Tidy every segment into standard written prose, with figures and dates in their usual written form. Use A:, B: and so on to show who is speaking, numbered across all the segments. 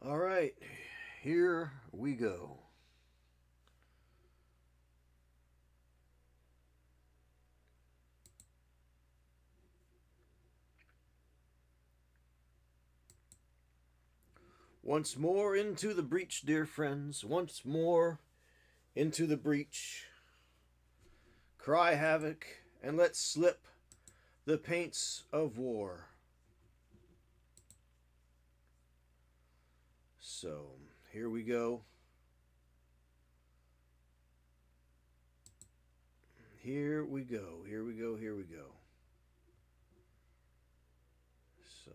A: All right, here we go. Once more into the breach, dear friends. Once more into the breach. Cry havoc and let slip the paints of war. So, here we go. Here we go. Here we go. Here we go. So,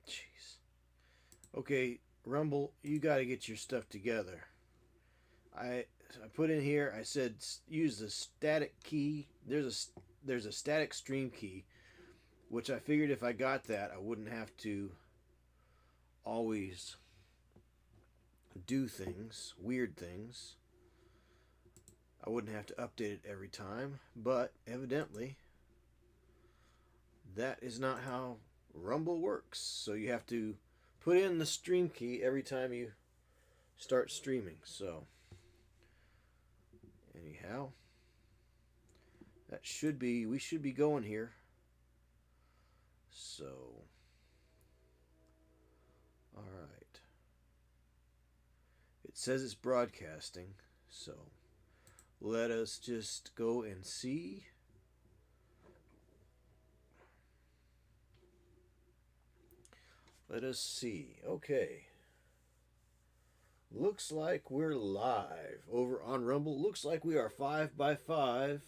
A: jeez. Okay, Rumble, you got to get your stuff together. I put in here. I said use the static key. There's a static stream key, which I figured if I got that, I wouldn't have to always do things, weird things. I wouldn't have to update it every time. But evidently, that is not how Rumble works. So you have to put in the stream key every time you start streaming. So, anyhow, we should be going here. So, all right. It says it's broadcasting. So, let us just go and see. Let us see. Okay. Looks like we're live over on Rumble. Looks like we are 5x5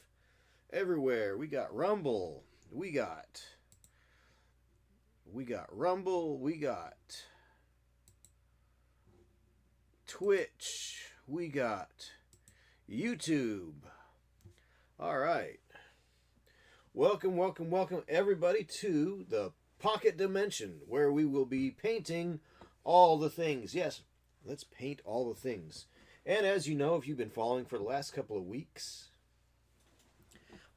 A: everywhere. We got Rumble. We got Rumble. We got Twitch. We got YouTube. All right. Welcome, welcome, welcome everybody to the Pocket Dimension, where we will be painting all the things. Yes, let's paint all the things. And as you know, if you've been following for the last couple of weeks,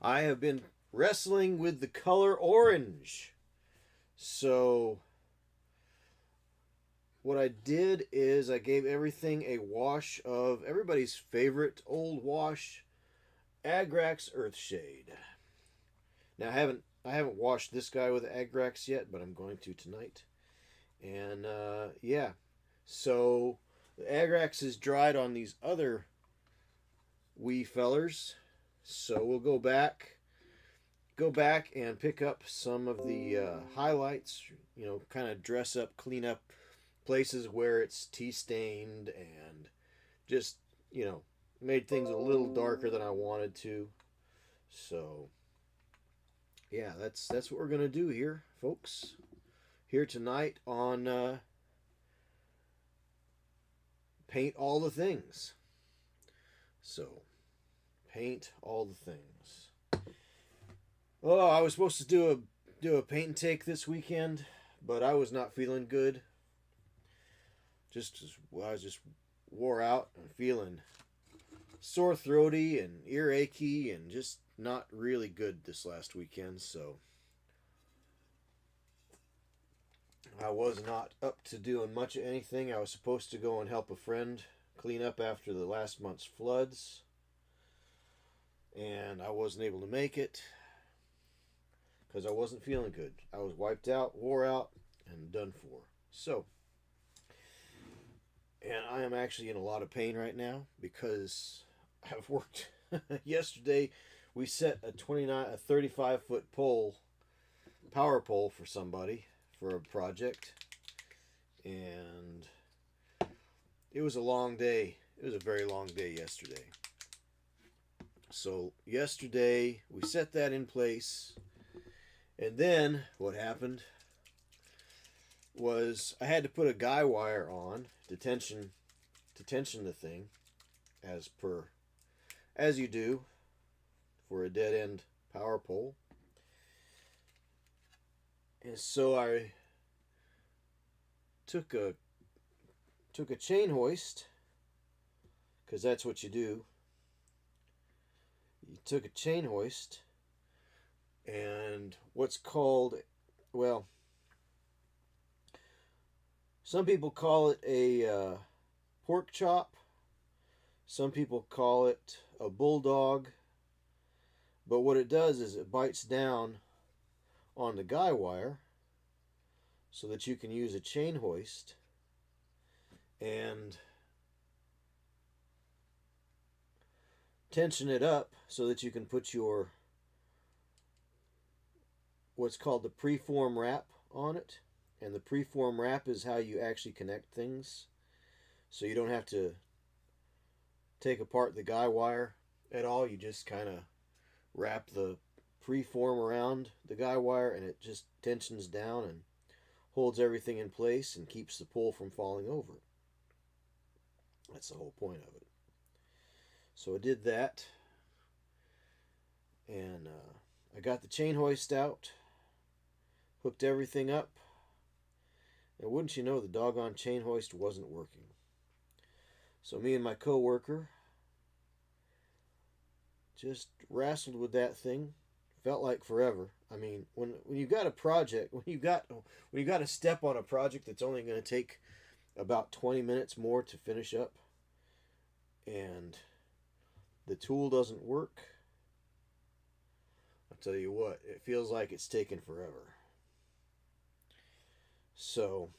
A: I have been wrestling with the color orange. So what I did is I gave everything a wash of everybody's favorite old wash, Agrax Earthshade. Now I haven't washed this guy with Agrax yet, but I'm going to tonight. And yeah, so the Agrax is dried on these other wee fellers. So we'll go back and pick up some of the highlights. You know, kind of dress up, clean up places where it's tea stained, and just made things a little darker than I wanted to. So yeah, that's what we're gonna do here, folks. Here tonight on paint all the things. So paint all the things. Oh, I was supposed to do a paint and take this weekend, but I was not feeling good. I was just wore out and feeling sore throaty and ear achy and just not really good this last weekend. So I was not up to doing much of anything. I was supposed to go and help a friend clean up after the last month's floods, and I wasn't able to make it because I wasn't feeling good. I was wiped out, wore out, and done for. So, and I am actually in a lot of pain right now because I've worked. Yesterday, we set a 35-foot pole, power pole for somebody for a project, and it was a long day. It was a very long day yesterday. So yesterday we set that in place, and then what happened was I had to put a guy wire on to tension the thing, as you do for a dead end power pole. And so I took a chain hoist, because that's what you do. You took a chain hoist and what's called, well, some people call it a pork chop. Some people call it a bulldog. But what it does is it bites down on the guy wire so that you can use a chain hoist and tension it up so that you can put your what's called the preform wrap on it. And the preform wrap is how you actually connect things, so you don't have to take apart the guy wire at all. You just kind of wrap the preform around the guy wire, and it just tensions down and holds everything in place and keeps the pole from falling over. That's the whole point of it. So I did that, and I got the chain hoist out, hooked everything up, and wouldn't you know, the doggone chain hoist wasn't working. So me and my co-worker just wrestled with that thing. Felt like forever. I mean, when you got a project, when you got a step on a project that's only going to take about 20 minutes more to finish up, and the tool doesn't work, I'll tell you what, it feels like it's taken forever. So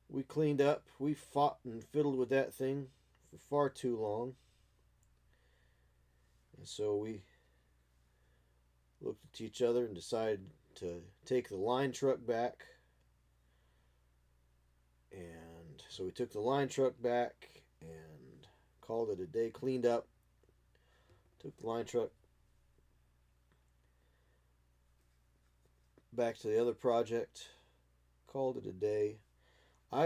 A: we cleaned up, we fought and fiddled with that thing for far too long. And so we looked at each other and decided to take the line truck back. And so we took the line truck back and called it a day, cleaned up, took the line truck back to the other project, called it a day. I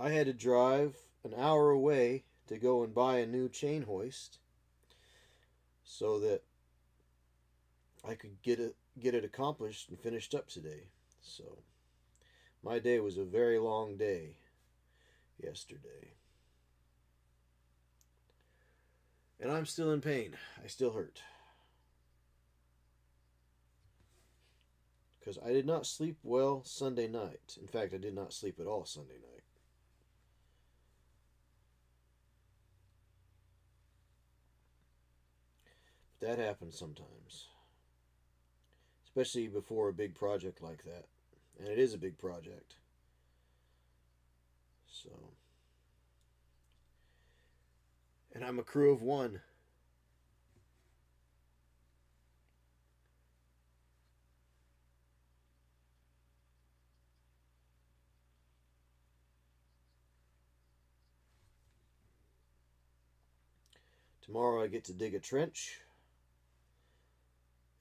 A: had to drive an hour away to go and buy a new chain hoist so that I could get it accomplished and finished up today. So my day was a very long day yesterday. And I'm still in pain. I still hurt. Because I did not sleep well Sunday night. In fact, I did not sleep at all Sunday night. But that happens sometimes. Especially before a big project like that. And it is a big project. So. And I'm a crew of one. Tomorrow I get to dig a trench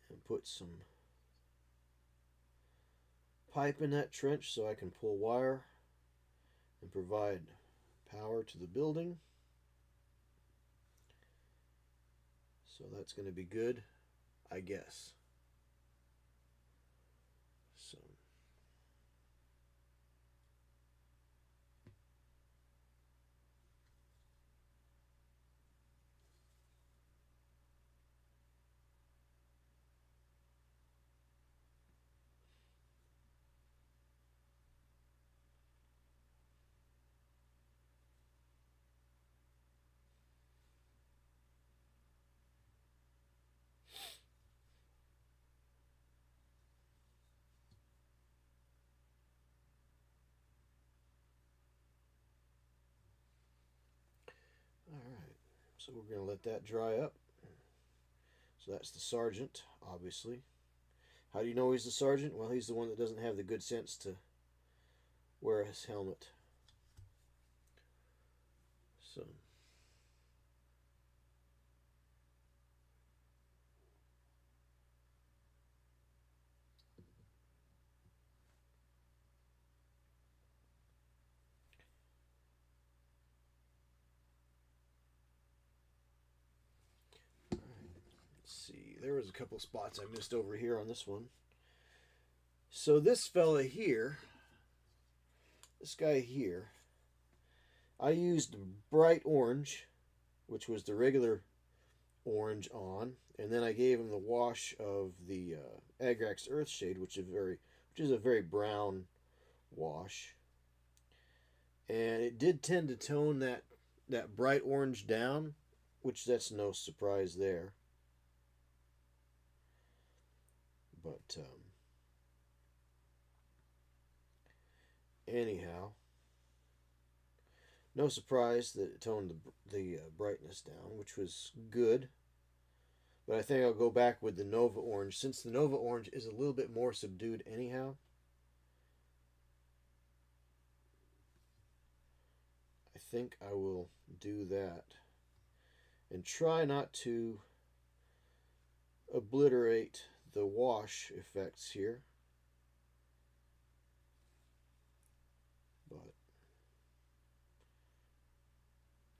A: and put some pipe in that trench so I can pull wire and provide power to the building. So that's going to be good, I guess. So So we're going to let that dry up. So that's the sergeant, obviously. How do you know he's the sergeant? Well, he's the one that doesn't have the good sense to wear his helmet. So see, there was a couple spots I missed over here on this one. So this fella here, this guy here, I used bright orange, which was the regular orange on, and then I gave him the wash of the Agrax Earthshade, which is a very brown wash, and it did tend to tone that bright orange down, which that's no surprise there. But anyhow, no surprise that it toned the brightness down, which was good. But I think I'll go back with the Nova Orange, since the Nova Orange is a little bit more subdued anyhow. I think I will do that. And try not to obliterate the wash effects here. But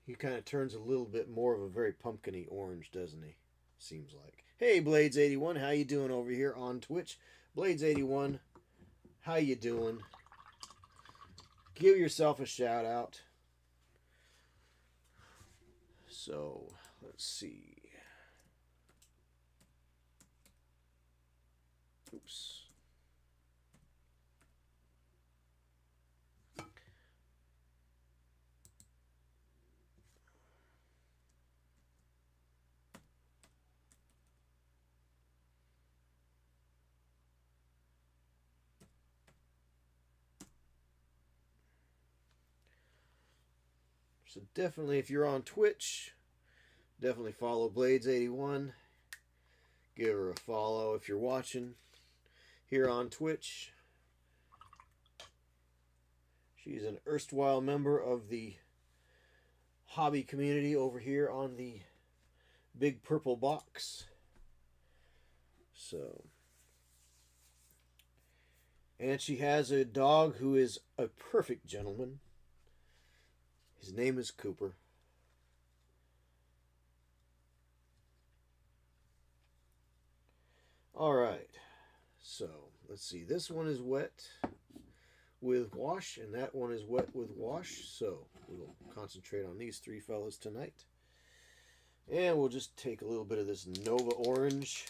A: he kind of turns a little bit more of a very pumpkin-y orange, doesn't he? Seems like. Hey, Blades81, how you doing over here on Twitch? Blades81, how you doing? Give yourself a shout out. So, let's see. Oops. So definitely, if you're on Twitch, definitely follow Blades81. Give her a follow if you're watching here on Twitch. She's an erstwhile member of the hobby community over here on the Big Purple Box. So, and she has a dog who is a perfect gentleman. His name is Cooper. All right. So, let's see. This one is wet with wash, and that one is wet with wash. So, we'll concentrate on these three fellas tonight. And we'll just take a little bit of this Nova Orange.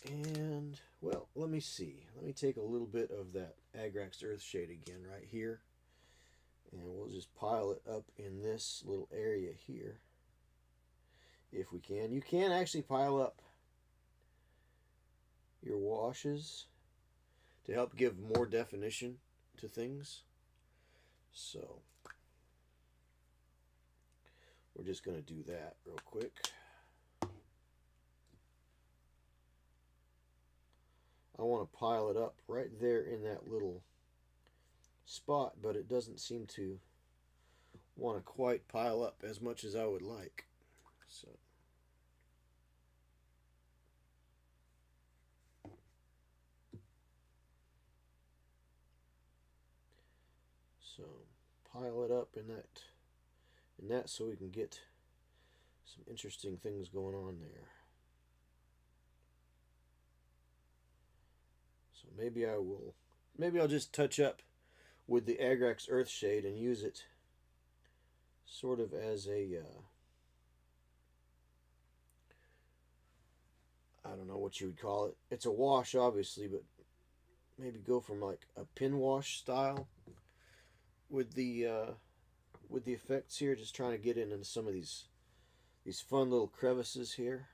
A: And, well, let me see. Let me take a little bit of that Agrax Earthshade again right here. And we'll just pile it up in this little area here. If we can. You can actually pile up your washes to help give more definition to things. So, we're just going to do that real quick. I want to pile it up right there in that little spot, but it doesn't seem to want to quite pile up as much as I would like. So pile it up in that so we can get some interesting things going on there. So maybe I'll just touch up with the Agrax Earthshade and use it sort of as a I don't know what you would call it. It's a wash, obviously, but maybe go from like a pin wash style with the effects here. Just trying to get into some of these fun little crevices here.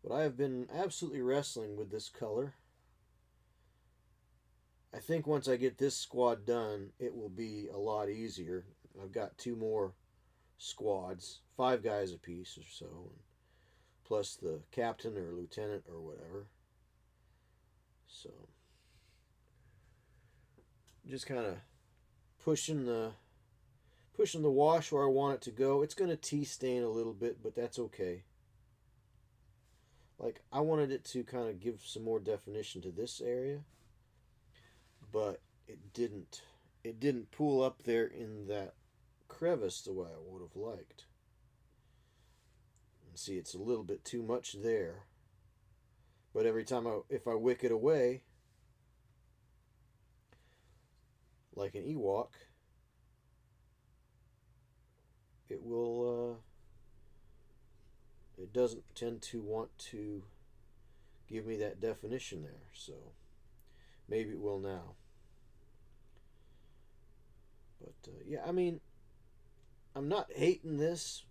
A: But I have been absolutely wrestling with this color. I think once I get this squad done, it will be a lot easier. I've got two more squads, 5 guys apiece or so, plus the captain or lieutenant or whatever. So just kind of pushing the wash where I want it to go. It's going to tea stain a little bit, but that's okay. Like, I wanted it to kind of give some more definition to this area, but it didn't. It didn't pool up there in that crevice the way I would have liked. And see, it's a little bit too much there. But every time if I wick it away, like an Ewok, it will, it doesn't tend to want to give me that definition there. So maybe it will now. But yeah, I mean, I'm not hating this.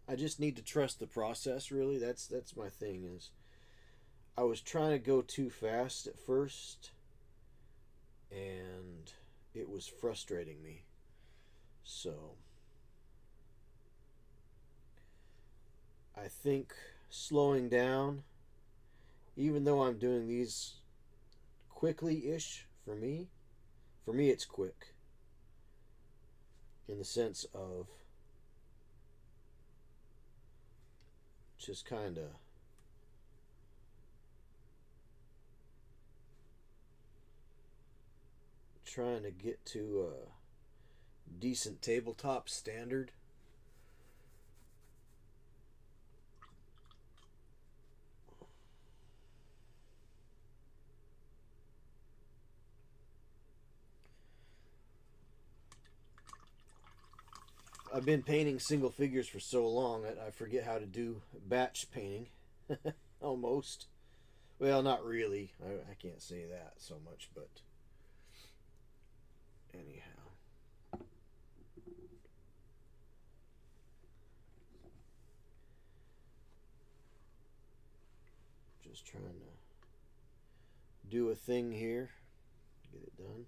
A: I just need to trust the process. Really, that's my thing. Is I was trying to go too fast at first, and it was frustrating me. So I think slowing down, even though I'm doing these quickly ish for me it's quick in the sense of just kind of trying to get to a decent tabletop standard. I've been painting single figures for so long that I forget how to do batch painting. Almost. Well, not really. I can't say that so much, but anyhow. Just trying to do a thing here. Get it done.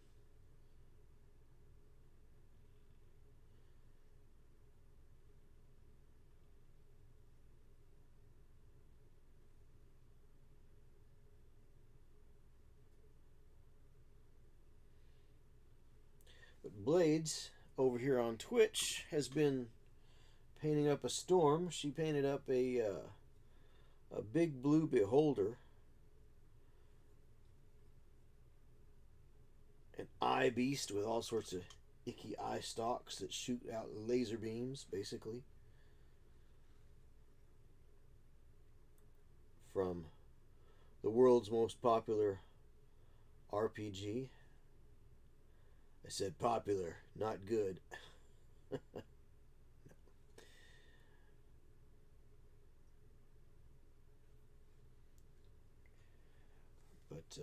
A: But Blades over here on Twitch has been painting up a storm. She painted up a big blue beholder, an eye beast with all sorts of icky eye stalks that shoot out laser beams, basically, from the world's most popular RPG. I said popular, not good. But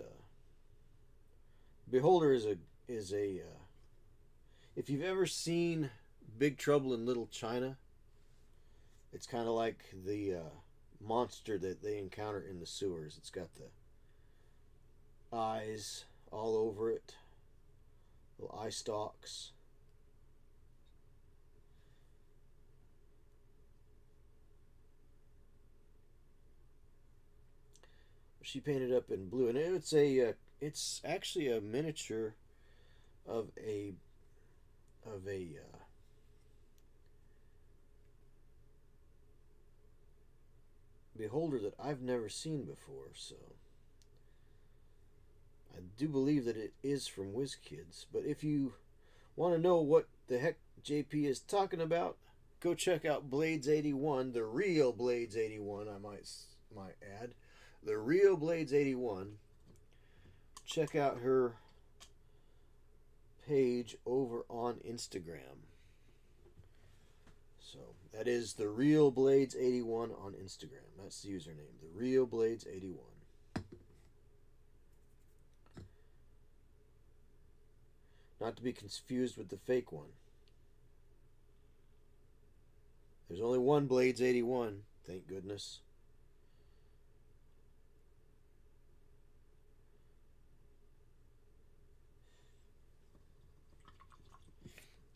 A: Beholder is a if you've ever seen Big Trouble in Little China, it's kind of like the monster that they encounter in the sewers. It's got the eyes all over it, little eye stalks. She painted up in blue, and it's actually a miniature of a beholder that I've never seen before. So I do believe that it is from WizKids. But if you want to know what the heck JP is talking about, go check out Blades 81, the real Blades 81. I might add, the real Blades 81. Check out her page over on Instagram. So that is the Real Blades 81 on Instagram. That's the username, the Real Blades 81. Not to be confused with the fake one. There's only one Blades 81, thank goodness.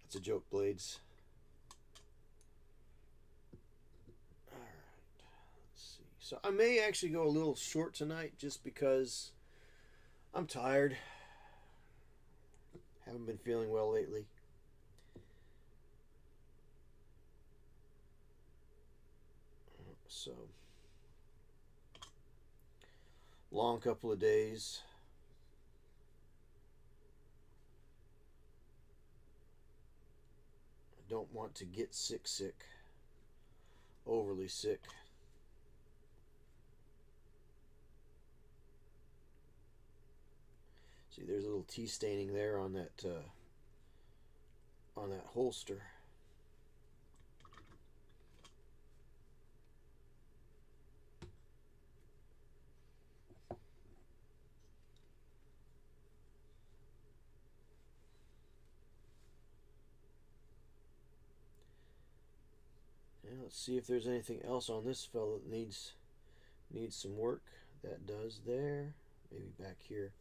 A: It's a joke, Blades. So I may actually go a little short tonight just because I'm tired. Haven't been feeling well lately. So, long couple of days. I don't want to get sick. Overly sick. See, there's a little tea staining there on that holster. And let's see if there's anything else on this fellow that needs some work. That does there. Maybe back here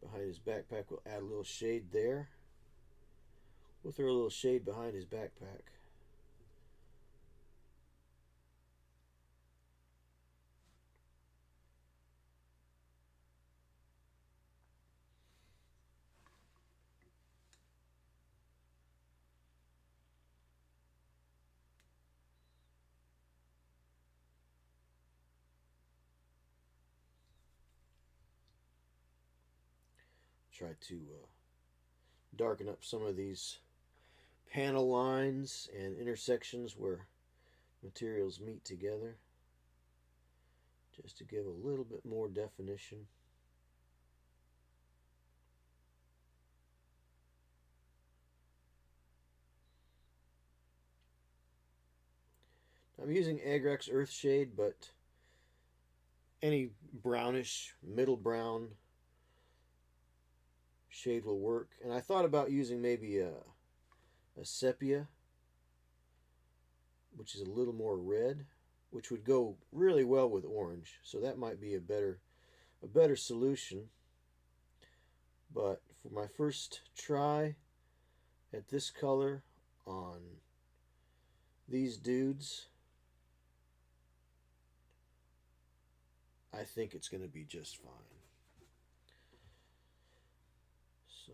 A: behind his backpack we'll add a little shade there. We'll throw a little shade behind his backpack. Try to darken up some of these panel lines and intersections where materials meet together, just to give a little bit more definition. I'm using Agrax Earthshade, but any brownish, middle brown shade will work. And I thought about using maybe a sepia, which is a little more red, which would go really well with orange. So that might be a better solution. But for my first try at this color on these dudes, I think it's going to be just fine. So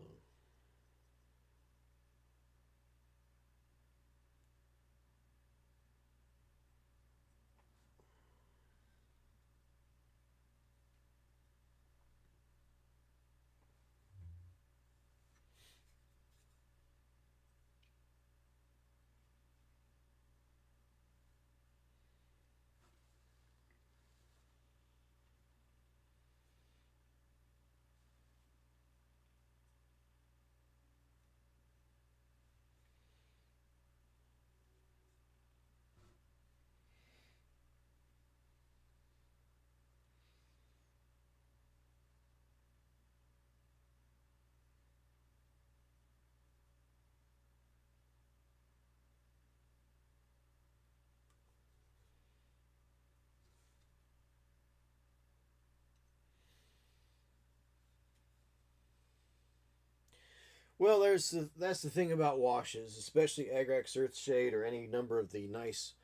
A: well, that's the thing about washes, especially Agrax Earthshade or any number of the nice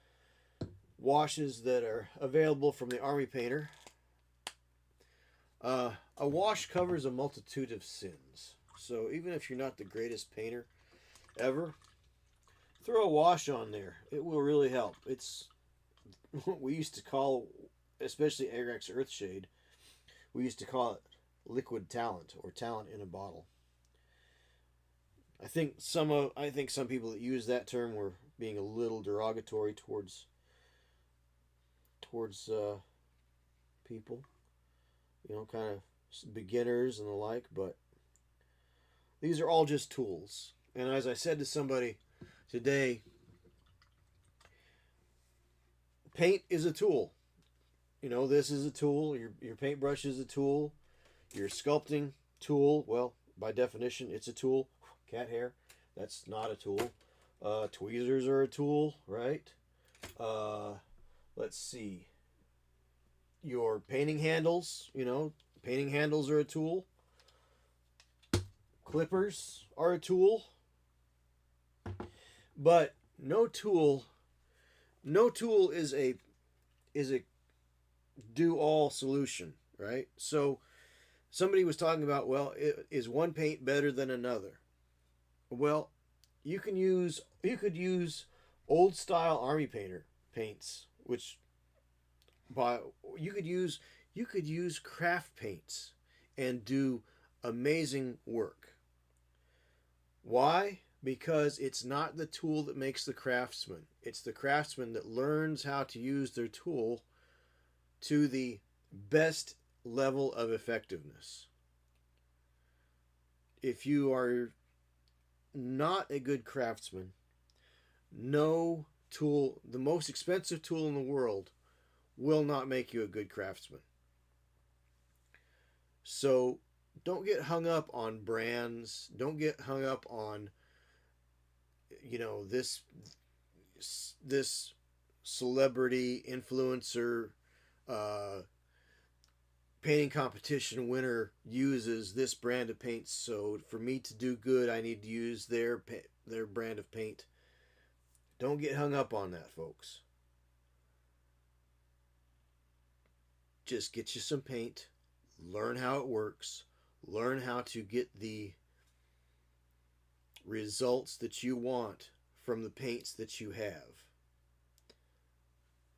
A: washes that are available from the Army Painter. A wash covers a multitude of sins. So even if you're not the greatest painter ever, throw a wash on there. It will really help. It's what we used to call, especially Agrax Earthshade, we used to call it liquid talent or talent in a bottle. I think some people that use that term were being a little derogatory towards people, kind of beginners and the like. But these are all just tools. And as I said to somebody today, paint is a tool. This is a tool. Your paintbrush is a tool. Your sculpting tool, well, by definition, it's a tool. Cat hair, that's not a tool. Tweezers are a tool, right? Let's see. Your painting handles, painting handles are a tool. Clippers are a tool. But no tool is a do all solution, right? So somebody was talking about, well, is one paint better than another? Well, you could use old style army painter paints, which by you could use you could use craft paints and do amazing work. Why? Because it's not the tool that makes the craftsman. It's the craftsman that learns how to use their tool to the best level of effectiveness. If you are not a good craftsman, no tool, the most expensive tool in the world, will not make you a good craftsman. So don't get hung up on brands. Don't get hung up on, this celebrity influencer uh, painting competition winner uses this brand of paint. So for me to do good, I need to use their brand of paint. Don't get hung up on that, folks. Just get you some paint, learn how it works, learn how to get the results that you want from the paints that you have.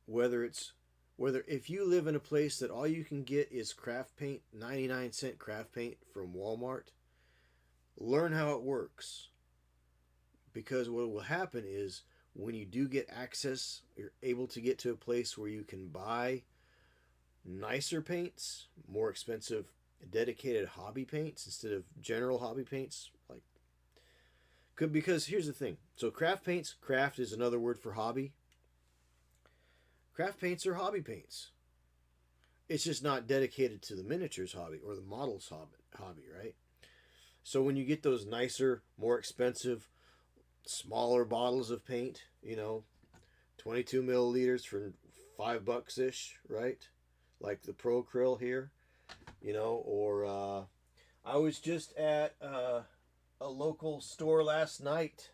A: Whether it's whether if you live in a place that all you can get is craft paint, 99-cent craft paint from Walmart, learn how it works. Because what will happen is when you do get access, you're able to get to a place where you can buy nicer paints, more expensive dedicated hobby paints instead of general hobby paints. Because here's the thing. So craft is another word for hobby. Craft paints are hobby paints. It's just not dedicated to the miniatures hobby or the models hobby, right? So when you get those nicer, more expensive, smaller bottles of paint, 22 milliliters for $5 ish, right? Like the Pro Acryl here, or I was just at a local store last night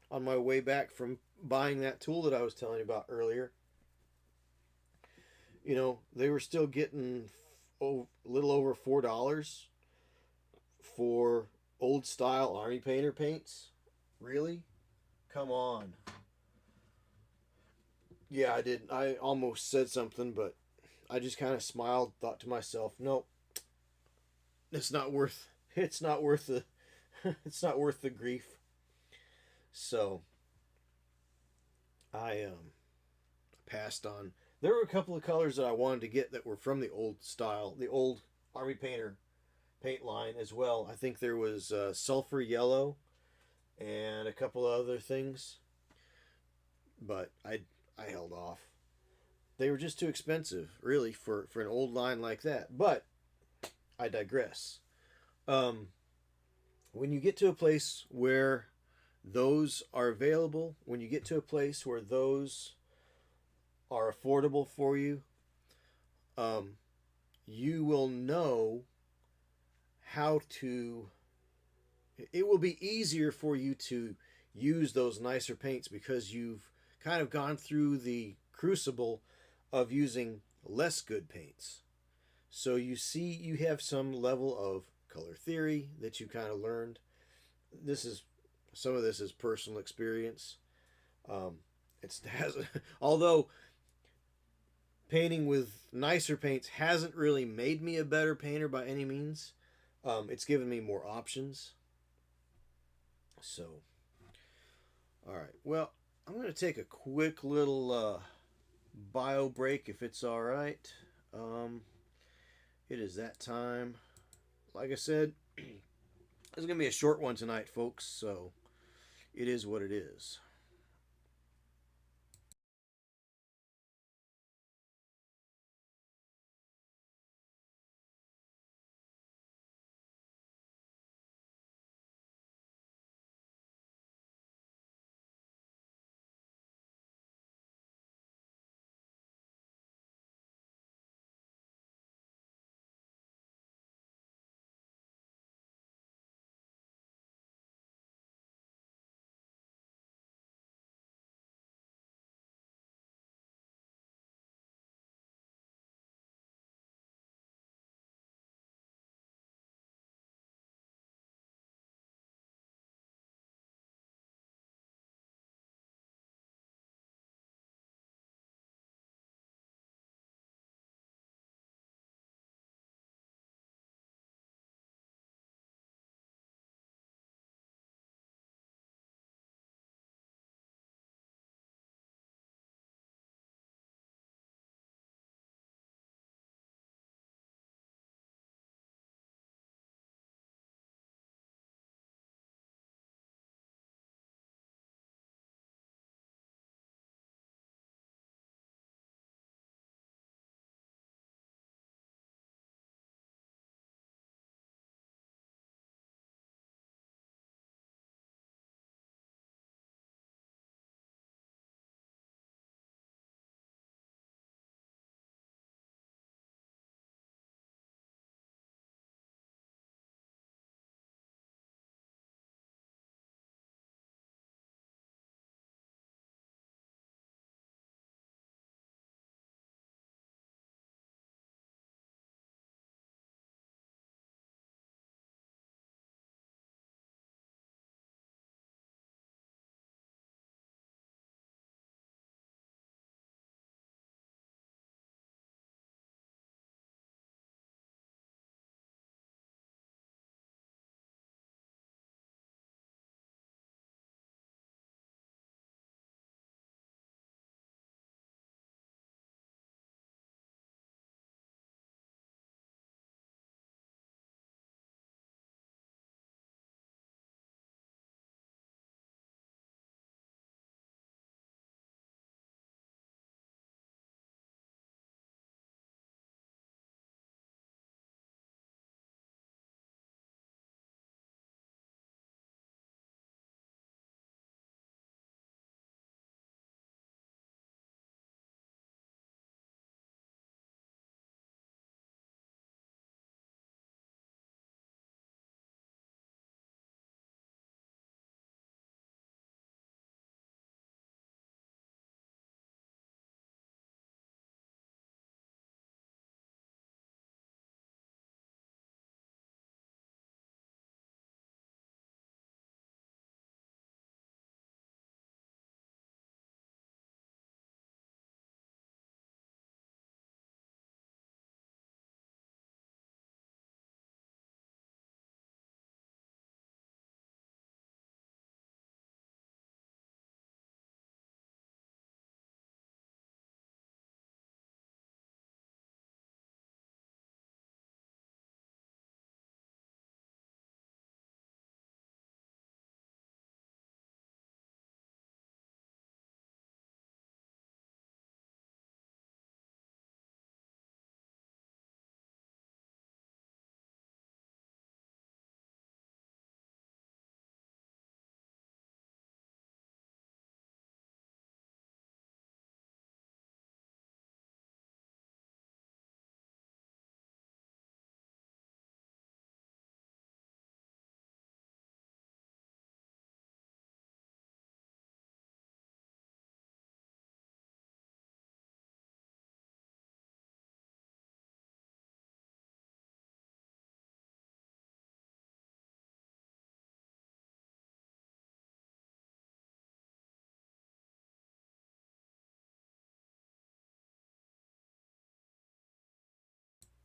A: on my way back from buying that tool that I was telling you about earlier. They were still getting a little over $4 for old style army painter paints. Really? Come on. Yeah, I did. I almost said something, but I just kind of smiled, thought to myself, nope, it's not worth. It's not worth the. It's not worth the grief. So I passed on. There were a couple of colors that I wanted to get that were from the old style, the old Army Painter paint line as well. I think there was sulfur yellow and a couple of other things, but I held off. They were just too expensive, really, for an old line like that. But I digress. Um, when you get to a place where those are available, when you get to a place where those are affordable for you, um, you will know how to. It will be easier for you to use those nicer paints because you've kind of gone through the crucible of using less good paints. So you have some level of color theory that you kind of learned. This is some of this is personal experience. Um, it's has although painting with nicer paints hasn't really made me a better painter by any means. It's given me more options. So, all right. Well, I'm going to take a quick little bio break if it's all right. Um, it is that time. Like I said, it's going to be a short one tonight, folks. So, it is what it is.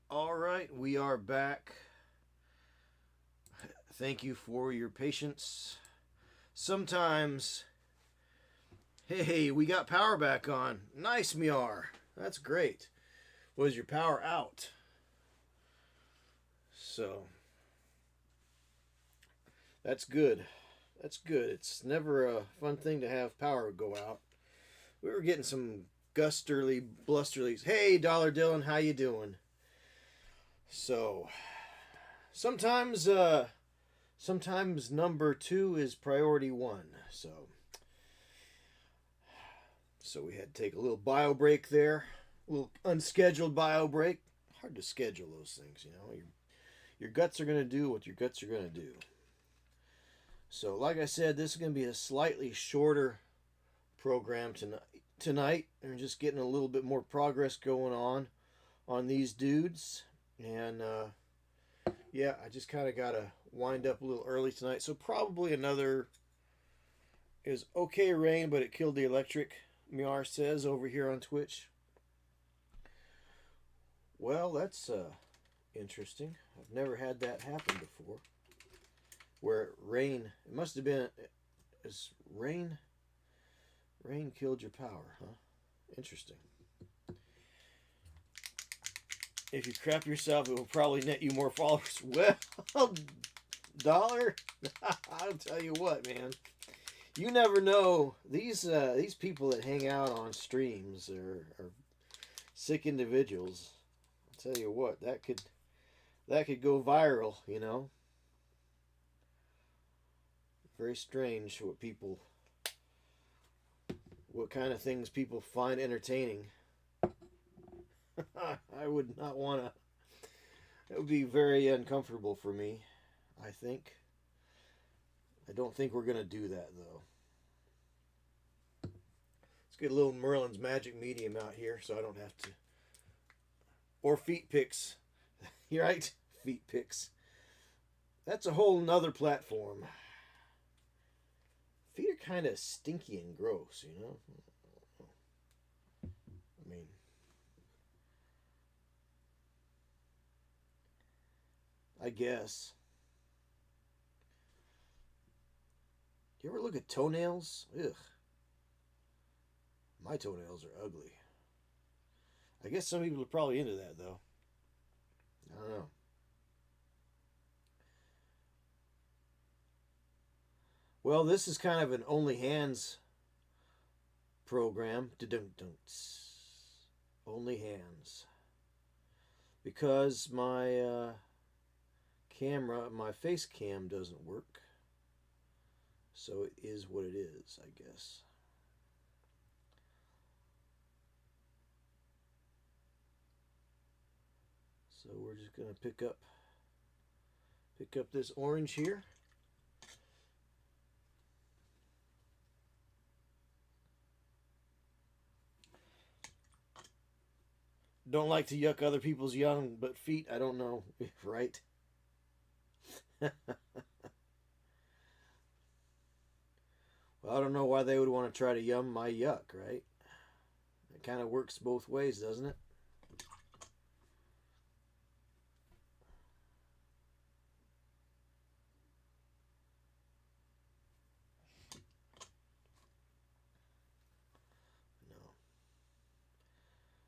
A: All right, we are back. Thank you for your patience. Sometimes, hey, we got power back on. Nice, Miar. That's great. Was your power out? So, that's good. That's good. It's never a fun thing to have power go out. We were getting some gusterly, blusterly. Hey, Dollar Dylan, how you doing? So, sometimes, sometimes number two is priority one. So we had to take a little bio break there, a little unscheduled bio break. Hard to schedule those things, you know. Your guts are gonna do what your guts are gonna do. So, like I said, this is gonna be a slightly shorter program tonight. We're just getting a little bit more progress going on these dudes, and yeah, I just kind of gotta wind up a little early tonight. So probably another is okay rain, but it killed the electric. Miar says over here on Twitch. Well, that's interesting. I've never had that happen before. Where rain, it must have been, is rain killed your power, huh? Interesting. If you crap yourself, it will probably net you more followers. Well, Dollar, I'll tell you what, man. You never know. These people that hang out on streams are sick individuals. I'll tell you what, that could go viral. You know, very strange what kind of things people find entertaining. I would not want to. It would be very uncomfortable for me, I think. I don't think we're going to do that, though. Let's get a little Merlin's Magic Medium out here so I don't have to. Or feet pics. You're right? Feet pics. That's a whole nother platform. Feet are kind of stinky and gross, you know? I mean, I guess. You ever look at toenails? Ugh. My toenails are ugly. I guess some people are probably into that, though. I don't know. Well, this is kind of an only hands program. Only hands. Because my my face cam doesn't work. So it is what it is, I guess. So we're just gonna pick up this orange here. Don't like to yuck other people's young but feet. I don't know, right? Well, I don't know why they would want to try to yum my yuck, right? It kind of works both ways, doesn't it? No.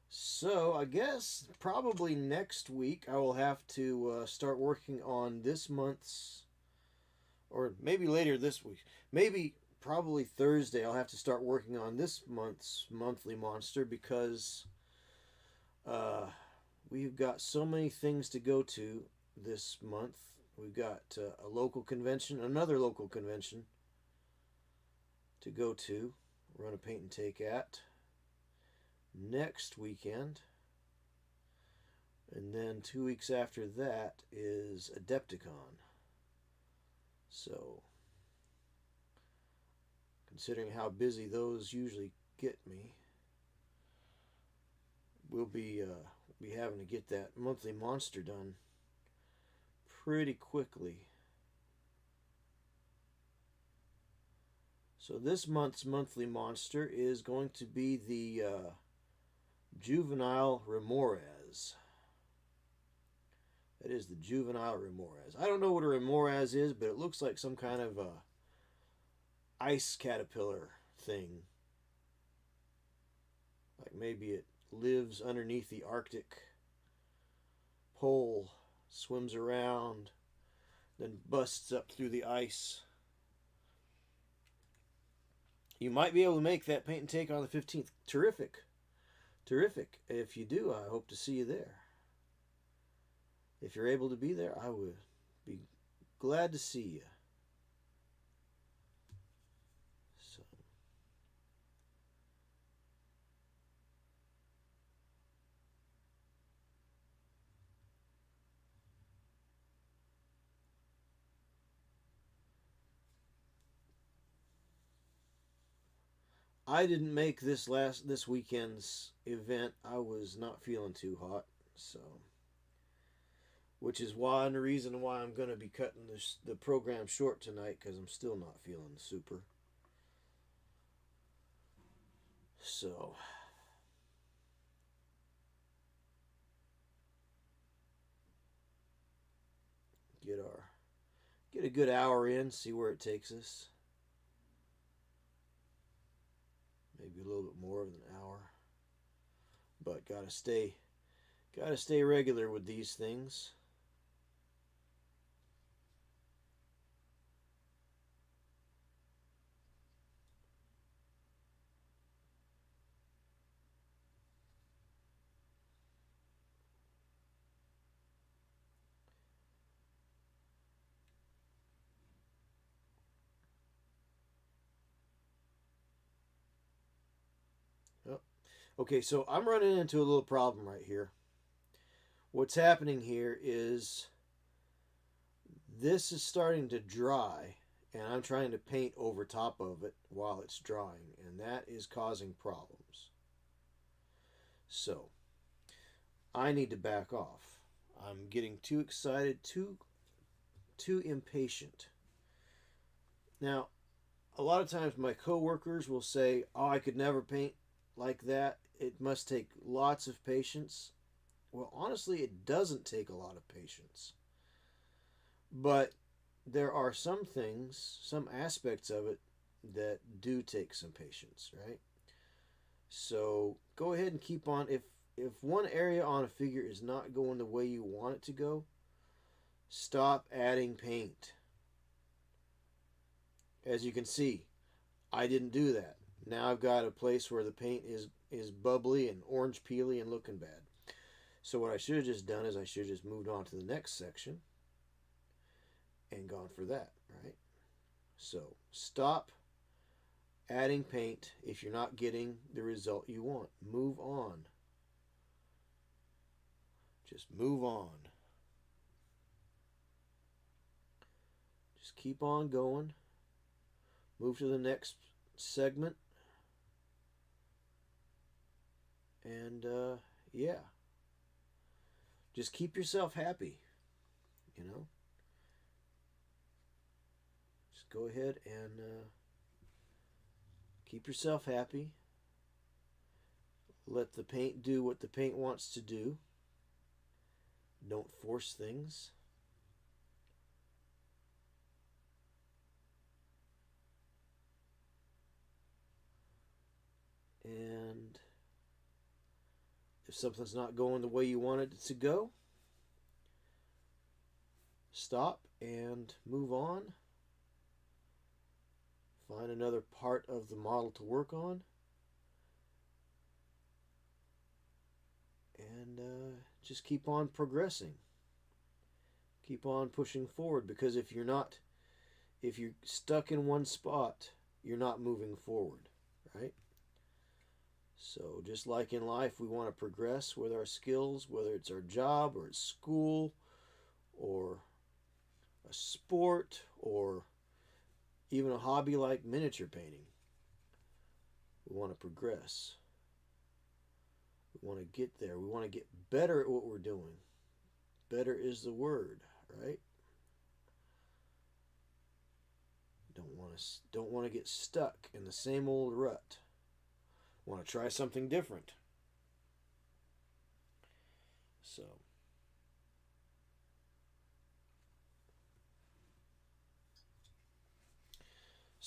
A: So I guess probably next week I will have to start working on this month's, or maybe later this week. Maybe probably Thursday I'll have to start working on this month's monthly monster because we've got so many things to go to this month. We've got a local convention, another local convention to go to, run a paint and take at next weekend. And then 2 weeks after that is Adepticon. So, considering how busy those usually get me, we'll be having to get that monthly monster done pretty quickly. So this month's monthly monster is going to be the juvenile remorez. That is the juvenile remorhaz. I don't know what a remorhaz is, but it looks like some kind of ice caterpillar thing. Like maybe it lives underneath the Arctic pole, swims around, then busts up through the ice. You might be able to make that paint and take on the 15th. Terrific. Terrific. If you do, I hope to see you there. If you're able to be there, I would be glad to see you. So, I didn't make this weekend's event. I was not feeling too hot, so which is one reason why I'm going to be cutting the program short tonight, because I'm still not feeling super. So get a good hour in, see where it takes us. Maybe a little bit more than an hour. But gotta stay regular with these things. Oh. Okay, so I'm running into a little problem right here. What's happening here is this is starting to dry, and I'm trying to paint over top of it while it's drying, and that is causing problems. So I need to back off. I'm getting too excited, too impatient. Now, a lot of times my coworkers will say, "Oh, I could never paint like that. It must take lots of patience." Well, honestly, it doesn't take a lot of patience. But there are some things, some aspects of it that do take some patience, right? So go ahead and keep on. If one area on a figure is not going the way you want it to go, stop adding paint. As you can see, I didn't do that. Now I've got a place where the paint is bubbly and orange peely and looking bad. So what I should have just done is I should have just moved on to the next section and gone for that, right? So stop adding paint if you're not getting the result you want. Move on. Just move on. Just keep on going. Move to the next segment. And yeah. Just keep yourself happy, you know? Just go ahead and keep yourself happy. Let the paint do what the paint wants to do. Don't force things. And if something's not going the way you want it to go, stop and move on. Find another part of the model to work on. And just keep on progressing. Keep on pushing forward, because if you're stuck in one spot, you're not moving forward, right? So just like in life, we want to progress with our skills, whether it's our job or it's school or a sport or even a hobby like miniature painting. We want to progress. We want to get there. We want to get better at what we're doing. Better is the word, right? Don't want to get stuck in the same old rut. Want to try something different. So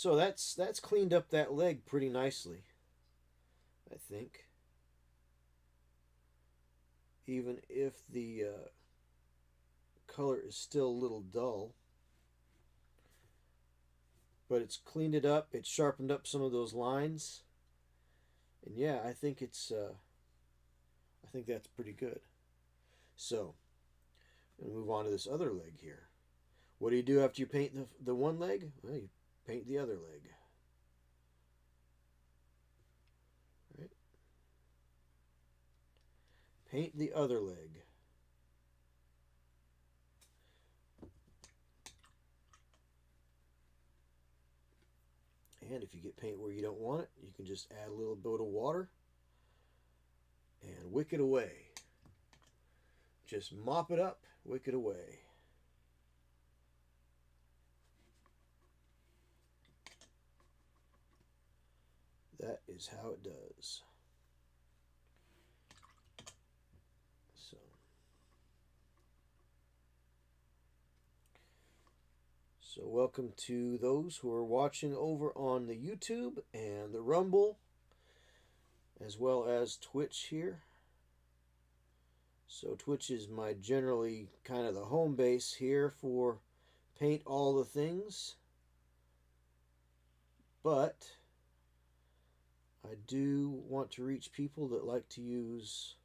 A: So that's cleaned up that leg pretty nicely, I think. Even if the color is still a little dull. But it's cleaned it up. It's sharpened up some of those lines. And yeah, I think I think that's pretty good. So, I'm going to move on to this other leg here. What do you do after you paint the one leg? Well, you paint the other leg. Right? Paint the other leg. And if you get paint where you don't want it, you can just add a little bit of water and wick it away. Just mop it up, wick it away. That is how it does. So welcome to those who are watching over on the YouTube and the Rumble, as well as Twitch here. So Twitch is my generally kind of the home base here for Paint All the Things. But I do want to reach people that like to use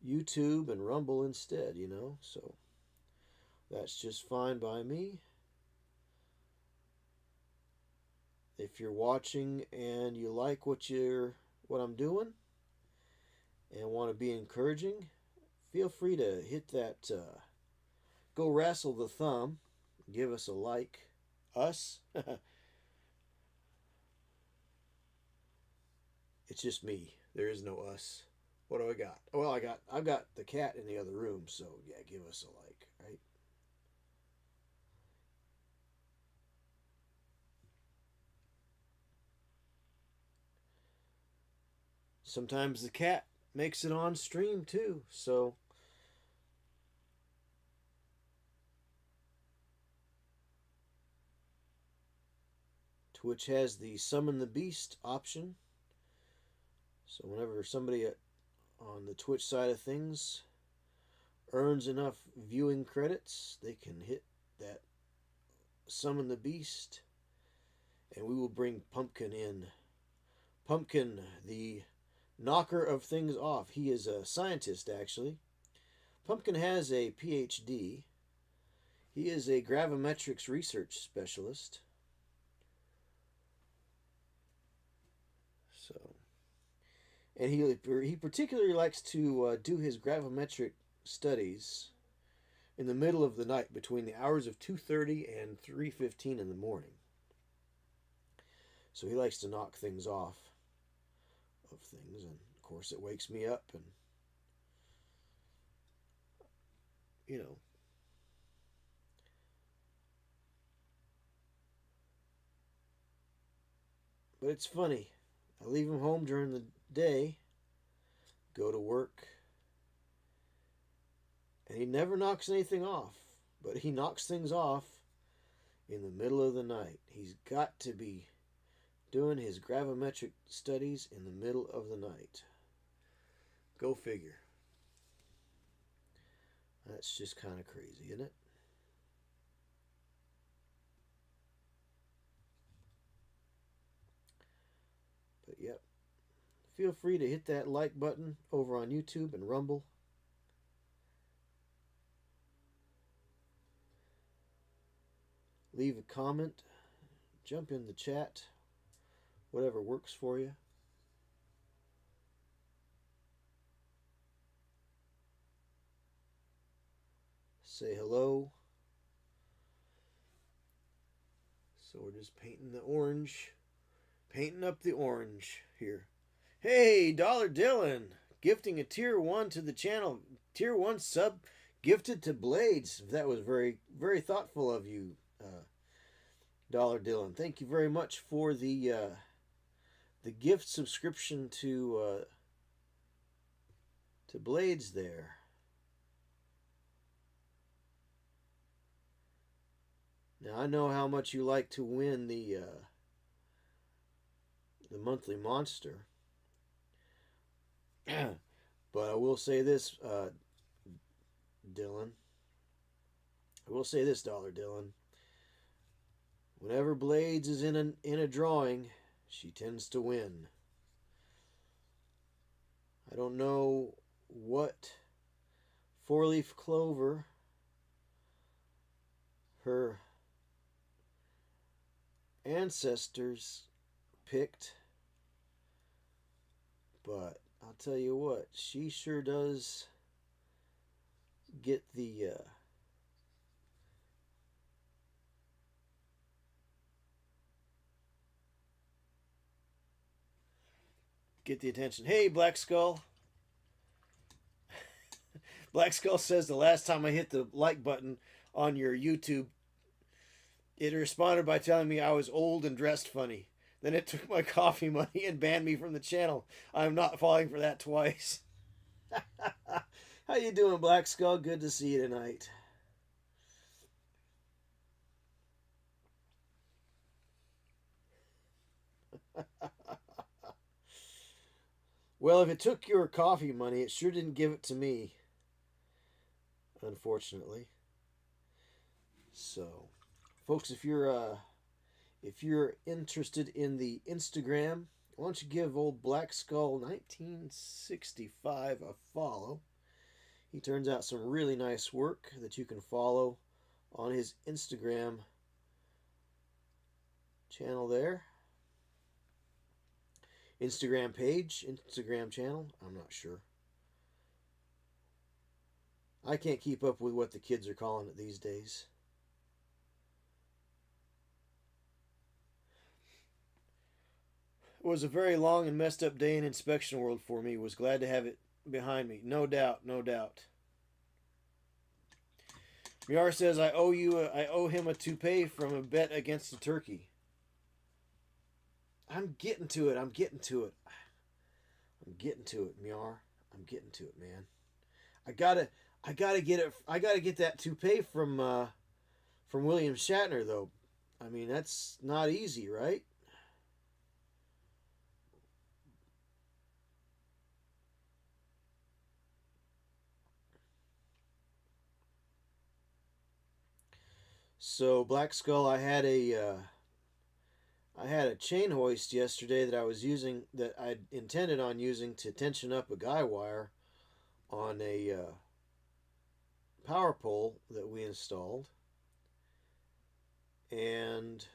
A: YouTube and Rumble instead, you know, so that's just fine by me. If you're watching and you like what I'm doing and want to be encouraging, feel free to hit that go wrestle the thumb, give us a like. Us? It's just me. There is no us. What do I got? Well, I've got the cat in the other room, so yeah, give us a like, right? Sometimes the cat makes it on stream too, so Twitch has the summon the beast option. So whenever somebody on the Twitch side of things earns enough viewing credits, they can hit that summon the beast, and we will bring Pumpkin in. Pumpkin, the knocker of things off. He is a scientist, actually. Pumpkin has a PhD. He is a gravimetrics research specialist. So, and he particularly likes to do his gravimetric studies in the middle of the night between the hours of 2:30 and 3:15 in the morning. So he likes to knock things off of things, and of course it wakes me up, and you know, but it's funny. I leave him home during the day, go to work, and he never knocks anything off, but he knocks things off in the middle of the night. He's got to be doing his gravimetric studies in the middle of the night. Go figure. That's just kind of crazy, isn't it? But yep. Feel free to hit that like button over on YouTube and Rumble. Leave a comment. Jump in the chat. Whatever works for you. Say hello. So we're just painting the orange. Painting up the orange here. Hey, Dollar Dylan, gifting a tier 1 to the channel. Tier 1 sub gifted to Blades. That was very, very thoughtful of you, Dollar Dylan. Thank you very much for the gift subscription to Blades there. Now I know how much you like to win the monthly monster, but I will say this, Dylan. I will say this, Dollar Dylan. Whenever Blades is in a drawing, she tends to win. I don't know what four-leaf clover her ancestors picked, but I'll tell you what, she sure does get the attention. Hey, Black Skull. Black Skull says the last time I hit the like button on your YouTube, it responded by telling me I was old and dressed funny. Then it took my coffee money and banned me from the channel. I'm not falling for that twice. How you doing, Black Skull? Good to see you tonight. Well, if it took your coffee money, it sure didn't give it to me, unfortunately. So, folks, if you're interested in the Instagram, why don't you give old Black Skull 1965 a follow? He turns out some really nice work that you can follow on his Instagram channel there. Instagram page, Instagram channel, I'm not sure. I can't keep up with what the kids are calling it these days. It was a very long and messed up day in inspection world for me. Was glad to have it behind me. No doubt, no doubt. Miar says I owe him a toupee from a bet against a turkey. I'm getting to it. I'm getting to it, Miar. I'm getting to it, man. I gotta get it. I gotta get that toupee from William Shatner, though. I mean, that's not easy, right? So, Black Skull, I had a chain hoist yesterday that I intended on using to tension up a guy wire on a power pole that we installed, and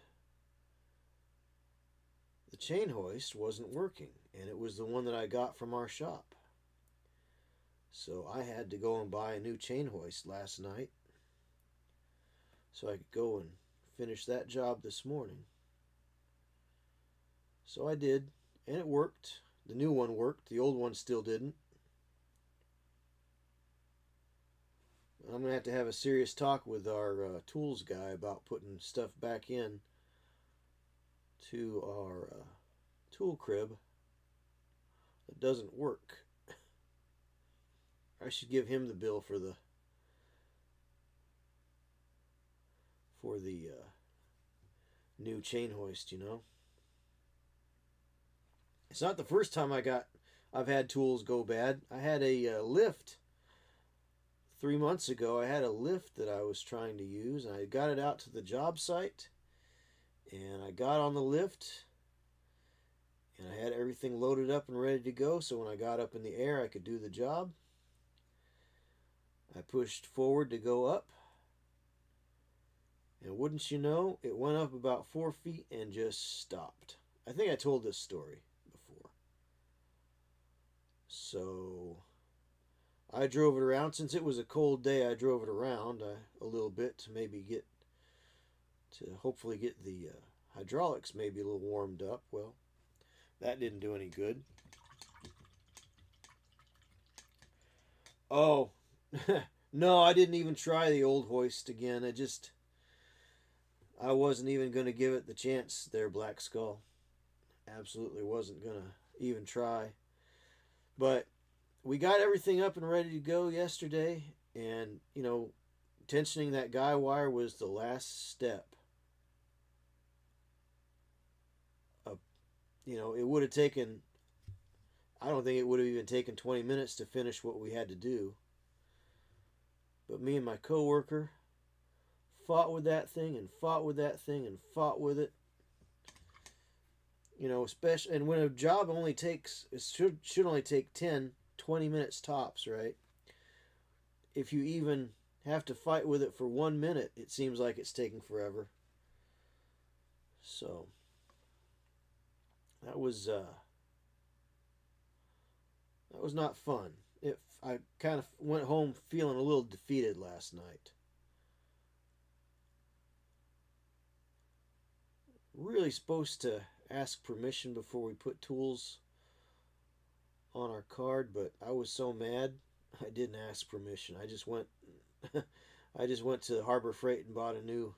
A: the chain hoist wasn't working, and it was the one that I got from our shop. So I had to go and buy a new chain hoist last night so I could go and finish that job this morning. So I did, and it worked. The new one worked, the old one still didn't. I'm going to have a serious talk with our tools guy about putting stuff back in to our tool crib that doesn't work. I should give him the bill for the new chain hoist, you know. It's not the first time I've had tools go bad. I had a lift 3 months ago. I had a lift that I was trying to use, and I got it out to the job site, and I got on the lift, and I had everything loaded up and ready to go, so when I got up in the air, I could do the job. I pushed forward to go up, and wouldn't you know, it went up about 4 feet and just stopped. I think I told this story before. So I drove it around. Since it was a cold day, I drove it around a little bit to hopefully get the hydraulics maybe a little warmed up. Well, that didn't do any good. Oh, no, I didn't even try the old hoist again. I wasn't even going to give it the chance there, Black Skull. Absolutely wasn't going to even try. But we got everything up and ready to go yesterday, and, tensioning that guy wire was the last step. it would have taken, I don't think it would have even taken 20 minutes to finish what we had to do. But me and my coworker fought with that thing and fought with that thing and fought with it. Especially, and when a job only takes, it should only take 10, 20 minutes tops, right? If you even have to fight with it for 1 minute, it seems like it's taking forever. So that was not fun. I kind of went home feeling a little defeated last night. Really supposed to ask permission before we put tools on our card, but I was so mad I didn't ask permission. I just went to Harbor Freight and bought a new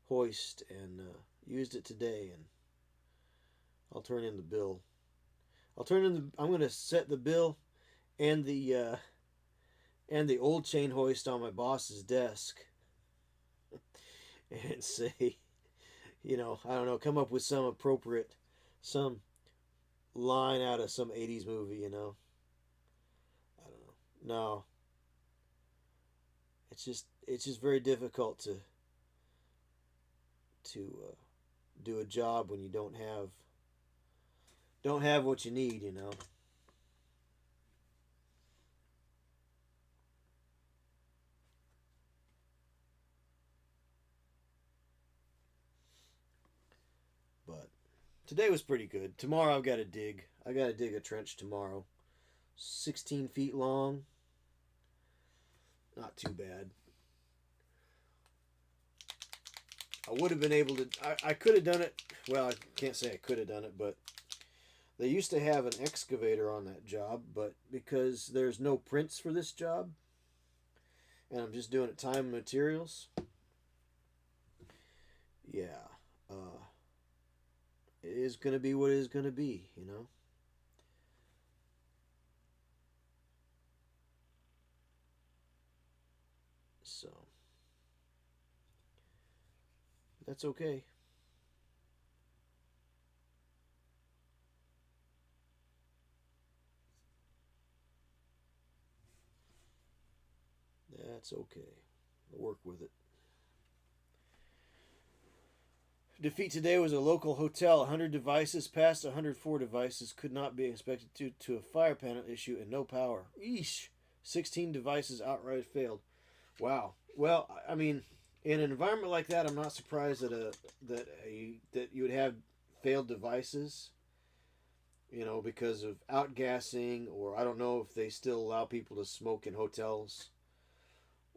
A: hoist and used it today, and I'll turn in the bill. I'm going to set the bill and the old chain hoist on my boss's desk and say, I don't know, come up with some line out of some 80s movie, I don't know. No. It's just very difficult to do a job when you don't have what you need. But today was pretty good. Tomorrow I've got to dig. I got to dig a trench tomorrow. 16 feet long. Not too bad. I would have been able to. I could have done it. Well, I can't say I could have done it, but they used to have an excavator on that job, but because there's no prints for this job, and I'm just doing it time and materials, yeah, it is going to be what it is going to be. So, that's okay. That's okay. I'll work with it. Defeat today was a local hotel. 100 devices past 104 devices could not be inspected due to a fire panel issue and no power. Eesh. 16 devices outright failed. Wow. Well, I mean, in an environment like that, I'm not surprised that you would have failed devices. Because of outgassing, or I don't know if they still allow people to smoke in hotels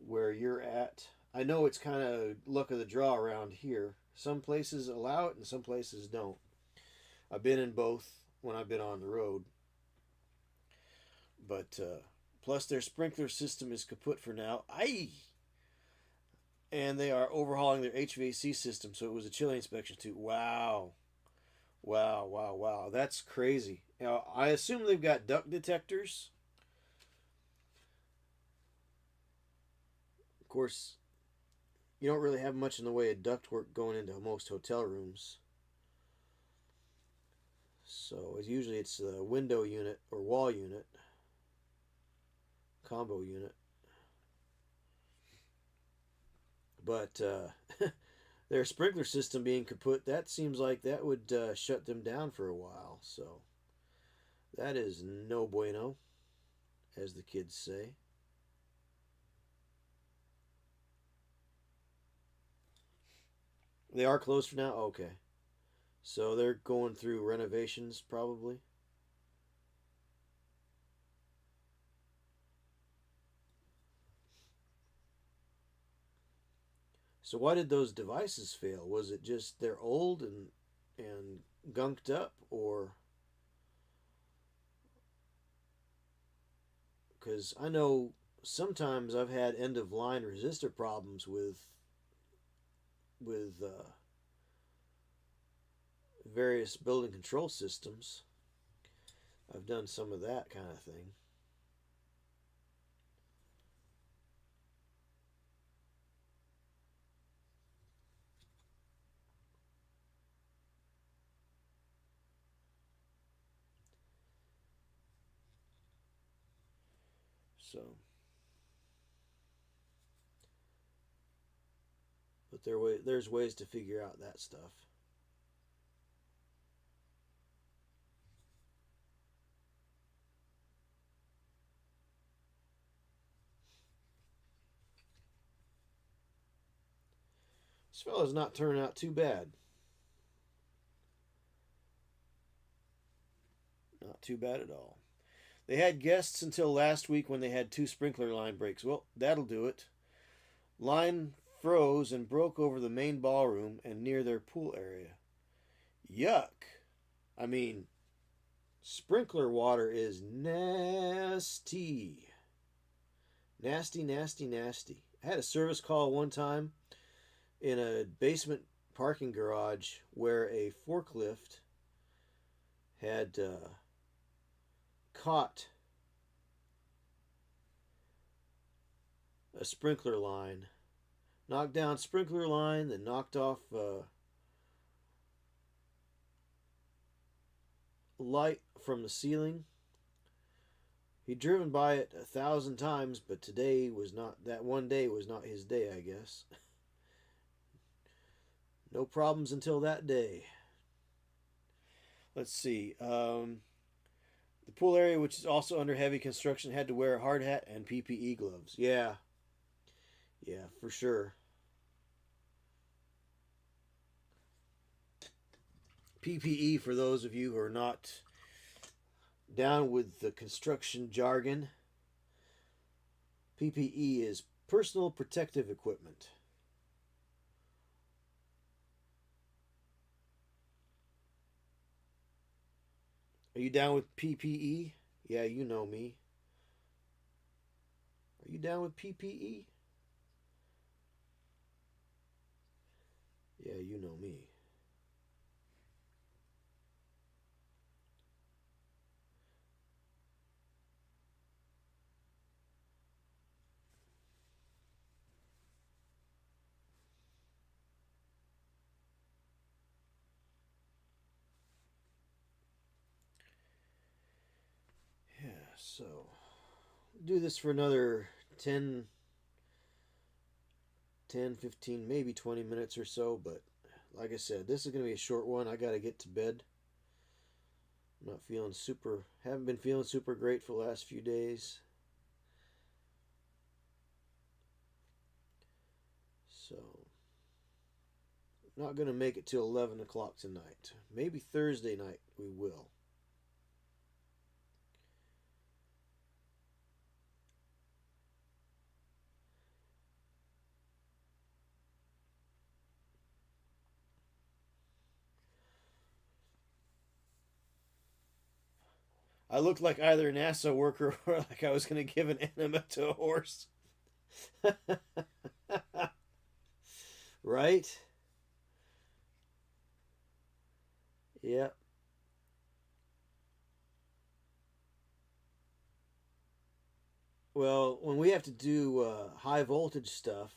A: where you're at. I know it's kind of luck of the draw around here. Some places allow it and some places don't. I've been in both when I've been on the road. But plus their sprinkler system is kaput for now. Aye! And they are overhauling their HVAC system, so it was a chilling inspection too. Wow. Wow, wow, wow. That's crazy. Now, I assume they've got duct detectors. Of course, you don't really have much in the way of ductwork going into most hotel rooms. So usually it's the window unit or wall unit, combo unit. But their sprinkler system being kaput, that seems like that would shut them down for a while. So that is no bueno, as the kids say. They are closed for now? Okay. So they're going through renovations probably. So why did those devices fail? Was it just they're old and gunked up, or because I know sometimes I've had end of line resistor problems with various building control systems. I've done some of that kind of thing. So, but there's ways to figure out that stuff. This fella's not turning out too bad. Not too bad at all. They had guests until last week when they had two sprinkler line breaks. Well, that'll do it. Line froze and broke over the main ballroom and near their pool area. Yuck. I mean, sprinkler water is nasty. Nasty, nasty, nasty. I had a service call one time in a basement parking garage where a forklift had caught a sprinkler line, knocked down sprinkler line, then knocked off light from the ceiling. He'd driven by it 1,000 times, but today was not, that one day was not his day, I guess. No problems until that day. Let's see. The pool area, which is also under heavy construction, had to wear a hard hat and PPE gloves. Yeah. Yeah, for sure. PPE, for those of you who are not down with the construction jargon, PPE is personal protective equipment. Are you down with PPE? Yeah, you know me. Are you down with PPE? Yeah, you know me. Yeah, so do this for another 10, 15, maybe 20 minutes or so, but like I said, this is going to be a short one. I got to get to bed. I'm not feeling super, haven't been feeling super great for the last few days. So, not going to make it till 11 o'clock tonight. Maybe Thursday night we will. I looked like either a NASA worker or like I was going to give an enema to a horse. Right? Yep. Well, when we have to do high voltage stuff,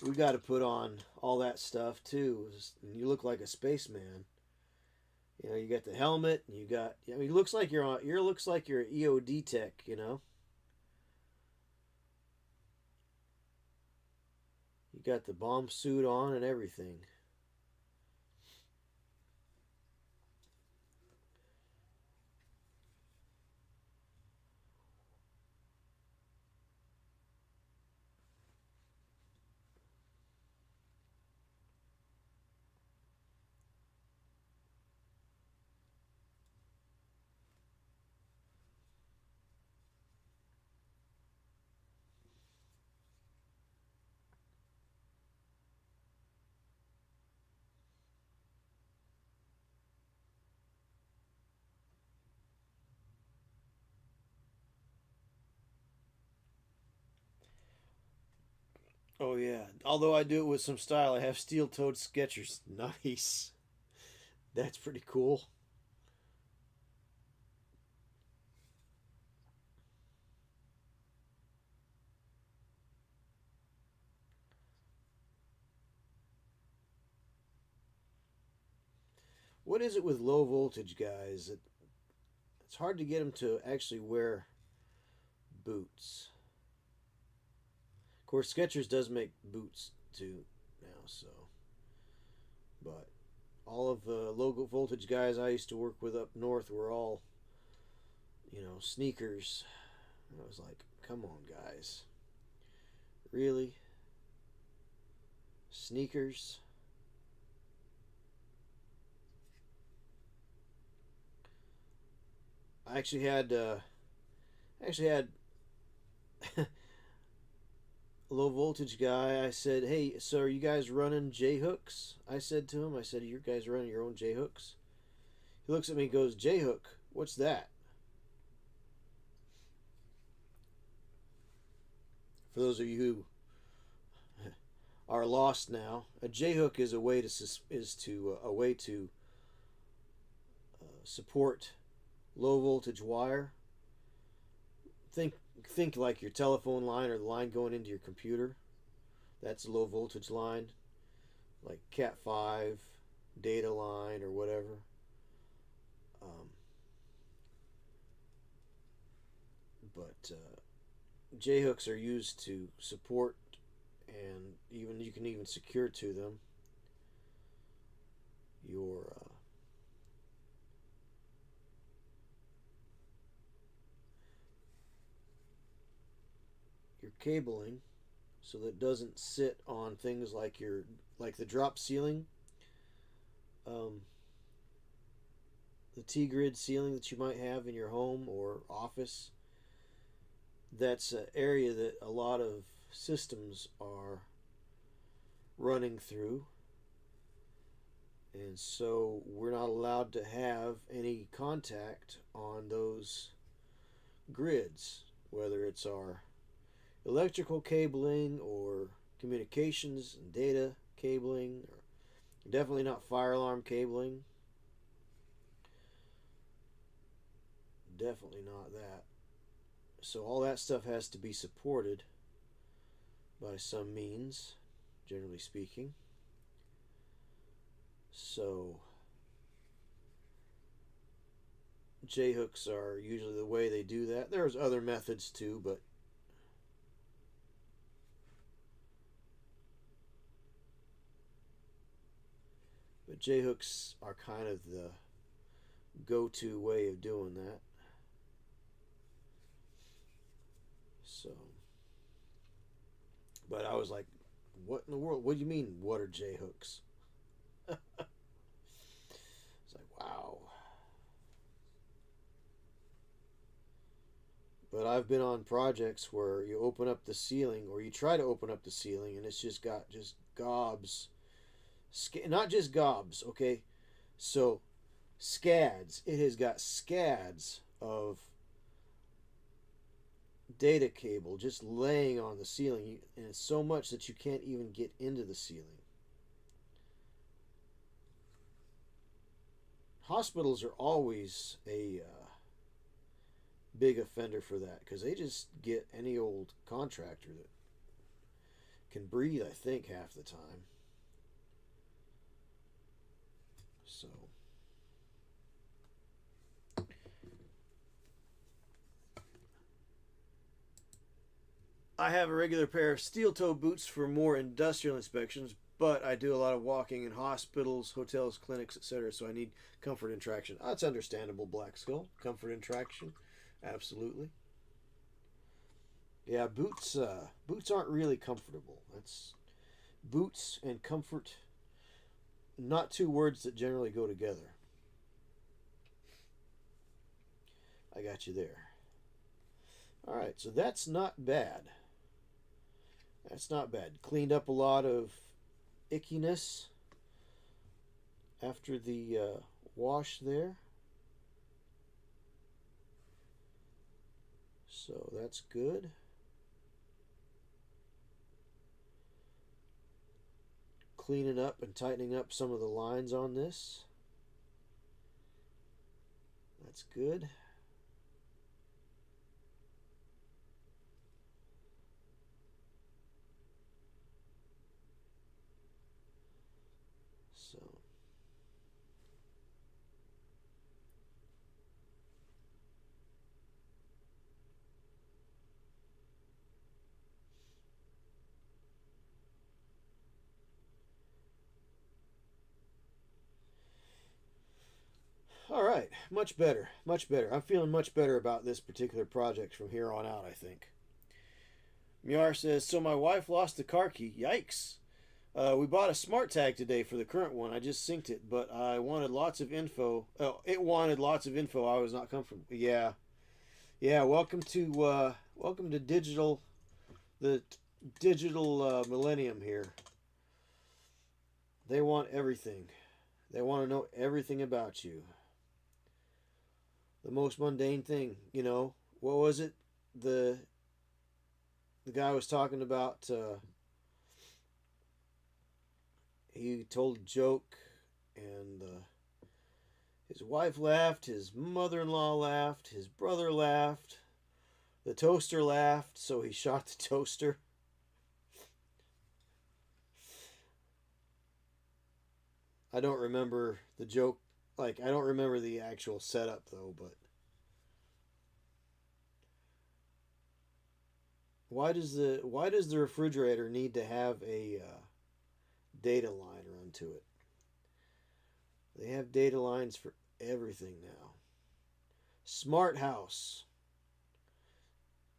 A: we got to put on all that stuff too. And you look like a spaceman. You know, you got the helmet, and you got. I mean, it looks like you're on. Looks like you're EOD tech. You know, you got the bomb suit on and everything. Oh yeah. Although I do it with some style, I have steel-toed Skechers. Nice. That's pretty cool. What is it with low voltage guys? It's hard to get them to actually wear boots. Of course, Skechers does make boots too now, so. But all of the low voltage guys I used to work with up north were all, sneakers. I was like, come on, guys. Really? Sneakers? I actually had a low voltage guy. I said, "Hey, so are you guys running J hooks?" I said to him, "Are you guys running your own J hooks?" He looks at me and goes, "J hook? What's that?" For those of you who are lost now, a J hook is a way to support low voltage wire. Think think like your telephone line or the line going into your computer. That's a low voltage line, like Cat 5 data line or whatever. Um, but J hooks are used to support, and even you can even secure to them your your cabling, so that it doesn't sit on things like the drop ceiling, um, the T grid ceiling that you might have in your home or office. That's an area that a lot of systems are running through, and so we're not allowed to have any contact on those grids, whether it's our electrical cabling or communications and data cabling, or definitely not fire alarm cabling. Definitely not that. So all that stuff has to be supported by some means, generally speaking. So J hooks are usually the way they do that. There's other methods too, but J hooks are kind of the go-to way of doing that. So, but I was like, what in the world? What do you mean? What are J hooks? It's like, wow. But I've been on projects where you open up the ceiling, or you try to open up the ceiling, and it's just got just gobs, not just gobs. Okay, so scads. It has got scads of data cable just laying on the ceiling, and it's so much that you can't even get into the ceiling. Hospitals are always a big offender for that, because they just get any old contractor that can breathe, I think, half the time. So I have a regular pair of steel toe boots for more industrial inspections, but I do a lot of walking in hospitals, hotels, clinics, etc. So I need comfort and traction. That's understandable, Black Skull. Comfort and traction, absolutely. Yeah, boots aren't really comfortable. That's boots and comfort, not two words that generally go together. I got you there. All right, so that's not bad. That's not bad. Cleaned up a lot of ickiness after the wash there. So that's good. Cleaning up and tightening up some of the lines on this. That's good. So much better, much better. I'm feeling much better about this particular project from here on out, I think. Miar says, so my wife lost the car key. Yikes. We bought a smart tag today for the current one. I just synced it, but I wanted lots of info. Oh, it wanted lots of info. I was not comfortable. Yeah, yeah. Welcome to the digital millennium here. They want everything. They want to know everything about you. The most mundane thing, you know. What was it? The guy was talking about. He told a joke, and his wife laughed, his mother-in-law laughed, his brother laughed, the toaster laughed, so he shot the toaster. I don't remember the joke, like, I don't remember the actual setup, though, but why does the refrigerator need to have a data line run to it? They have data lines for everything now. Smart house.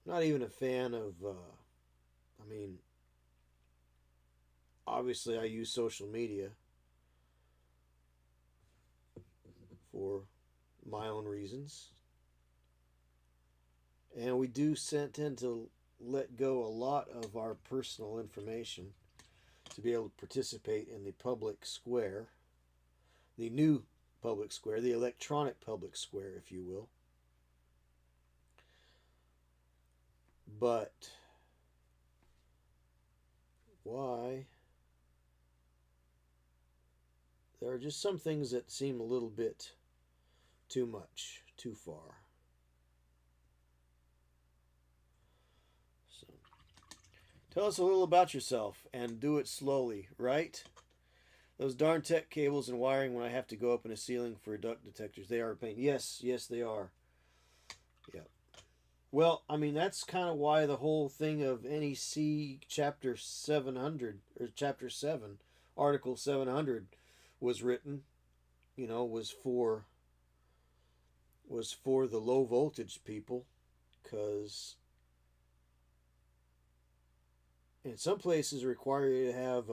A: Not even a fan of. I mean, obviously, I use social media for my own reasons, and we do tend to let go a lot of our personal information to be able to participate in the public square, the new public square, the electronic public square, if you will. But why? There are just some things that seem a little bit too much, too far. So, tell us a little about yourself and do it slowly, right? Those darn tech cables and wiring when I have to go up in a ceiling for duct detectors, they are a pain. Yes, yes, they are. Yeah. Well, I mean, that's kind of why the whole thing of NEC Chapter 700, or Chapter 7, Article 700 was written, you know, was for the low voltage people, because in some places require you to have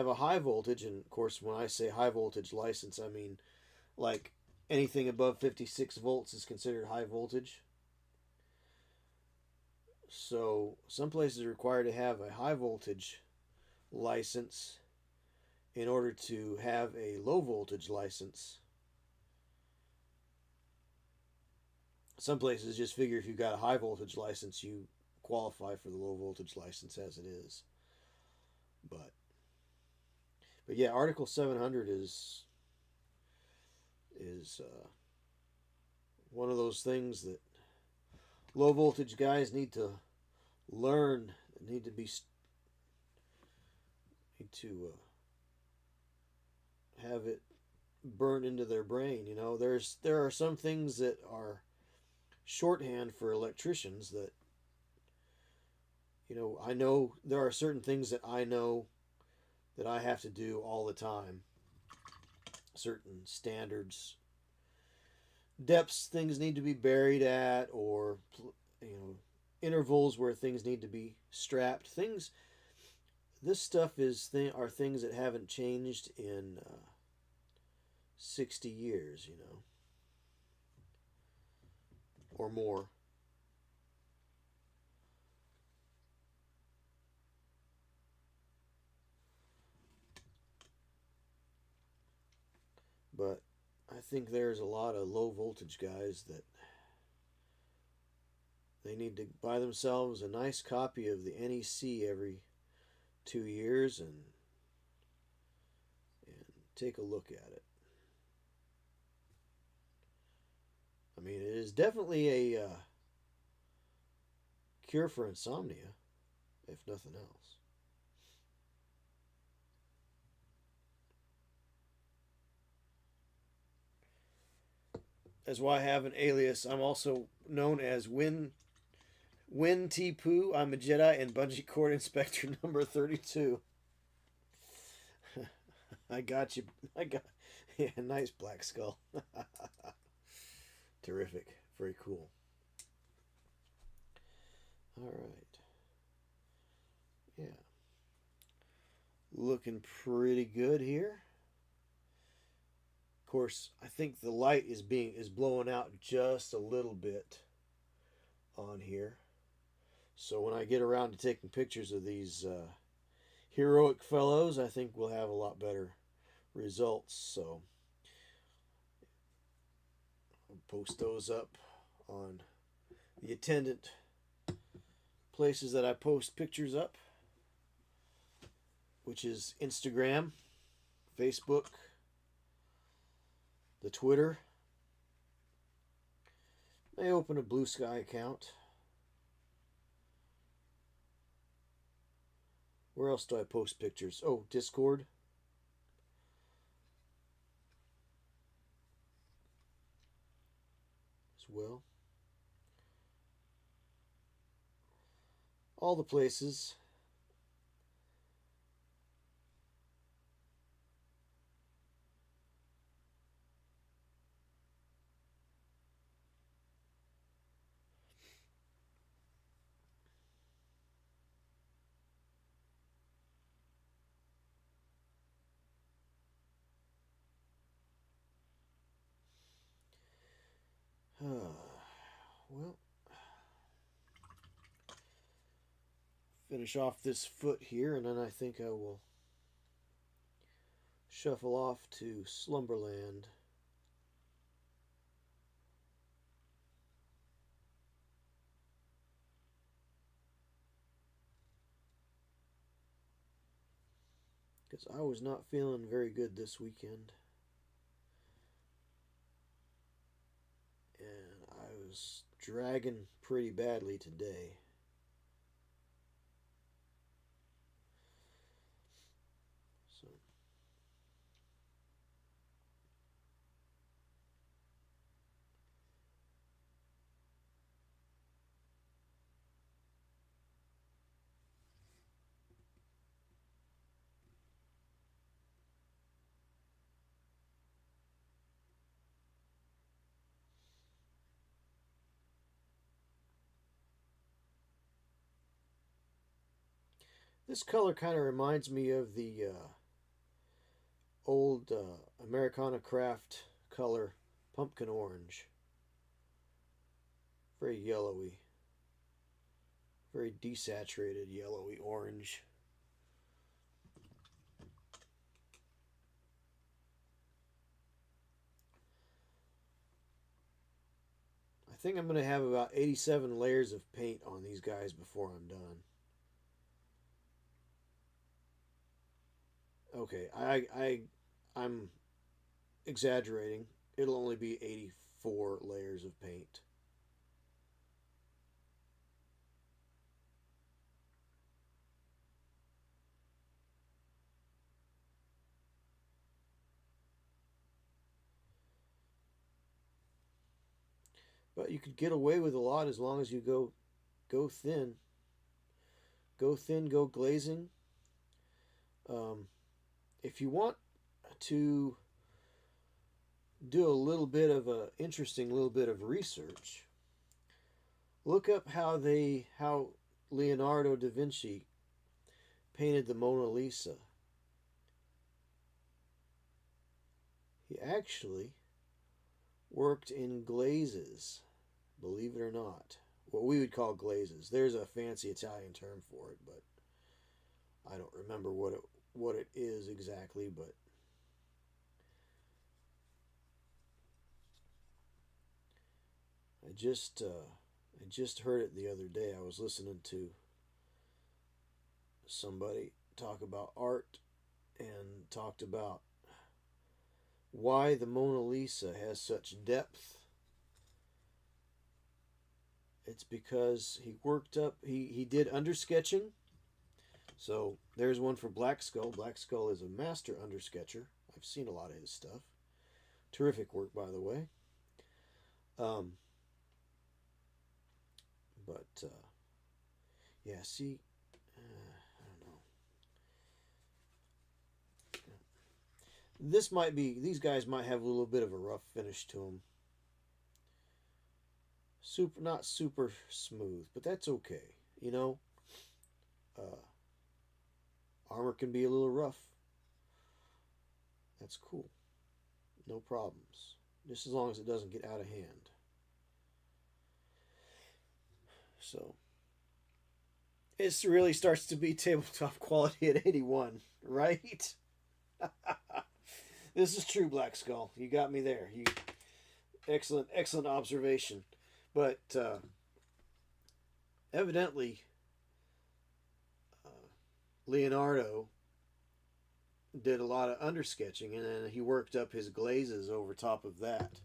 A: a high voltage, and of course when I say high voltage license, I mean like anything above 56 volts is considered high voltage. So some places require to have a high voltage license in order to have a low voltage license. Some places just figure if you've got a high voltage license, you qualify for the low voltage license as it is. But yeah, Article 700 is one of those things that low voltage guys need to learn, need to have it burned into their brain. You know, there are some things that are shorthand for electricians that, you know, I know there are certain things that I know that I have to do all the time. Certain standards, depths things need to be buried at, or, you know, intervals where things need to be strapped. This stuff are things that haven't changed in 60 years, you know, or more. But I think there's a lot of low voltage guys that they need to buy themselves a nice copy of the NEC every 2 years and take a look at it. I mean, it is definitely a cure for insomnia, if nothing else. That's why I have an alias. I'm also known as Win T Poo. I'm a Jedi and bungee cord inspector number 32. I got you. Yeah, nice black skull. Terrific. Very cool. All right. Yeah. Looking pretty good here. Of course, I think the light is blowing out just a little bit on here. So when I get around to taking pictures of these heroic fellows, I think we'll have a lot better results. So I'll post those up on the attendant places that I post pictures up, which is Instagram, Facebook, the Twitter. I open a Blue Sky account. Where else do I post pictures? Oh, Discord. As well. All the places. Well, finish off this foot here, and then I think I will shuffle off to Slumberland. Because I was not feeling very good this weekend. And I was dragging pretty badly today. So this color kind of reminds me of the old Americana Craft color pumpkin orange. Very yellowy. Very desaturated yellowy orange. I think I'm going to have about 87 layers of paint on these guys before I'm done. Okay, I'm exaggerating. It'll only be 84 layers of paint. But you could get away with a lot as long as you go thin. Go thin, go glazing. If you want to do a little bit of a interesting little bit of research, look up how Leonardo da Vinci painted the Mona Lisa. He actually worked in glazes, believe it or not. What we would call glazes. There's a fancy Italian term for it, but I don't remember what it is exactly, but I just heard it the other day. I was listening to somebody talk about art and talked about why the Mona Lisa has such depth. It's because he did undersketching. So there's one for Black Skull. Black Skull is a master undersketcher. I've seen a lot of his stuff. Terrific work, by the way. Um, but yeah, see, I don't know. these guys might have a little bit of a rough finish to them. Not super smooth, but that's okay. You know, uh, armor can be a little rough. That's cool. No problems. Just as long as it doesn't get out of hand. So, it really starts to be tabletop quality at 81, right? This is true, Black Skull. You got me there. Excellent observation. But evidently, Leonardo did a lot of undersketching, and then he worked up his glazes over top of that.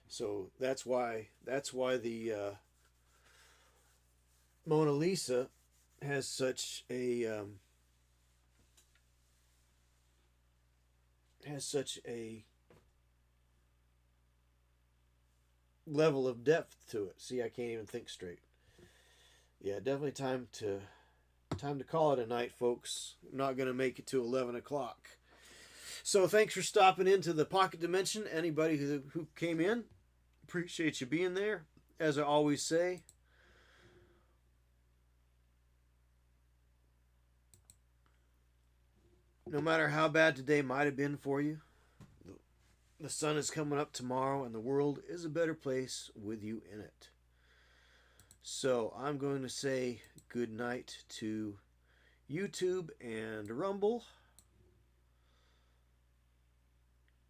A: So that's why the Mona Lisa has such a level of depth to it. See, I can't even think straight. Yeah, definitely time to call it a night, folks. I'm not going to make it to 11 o'clock. So thanks for stopping into the Pocket Dimension. Anybody who came in, appreciate you being there. As I always say, no matter how bad today might have been for you, the sun is coming up tomorrow and the world is a better place with you in it. So I'm going to say good night to YouTube and Rumble.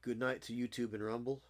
A: Good night to YouTube and Rumble.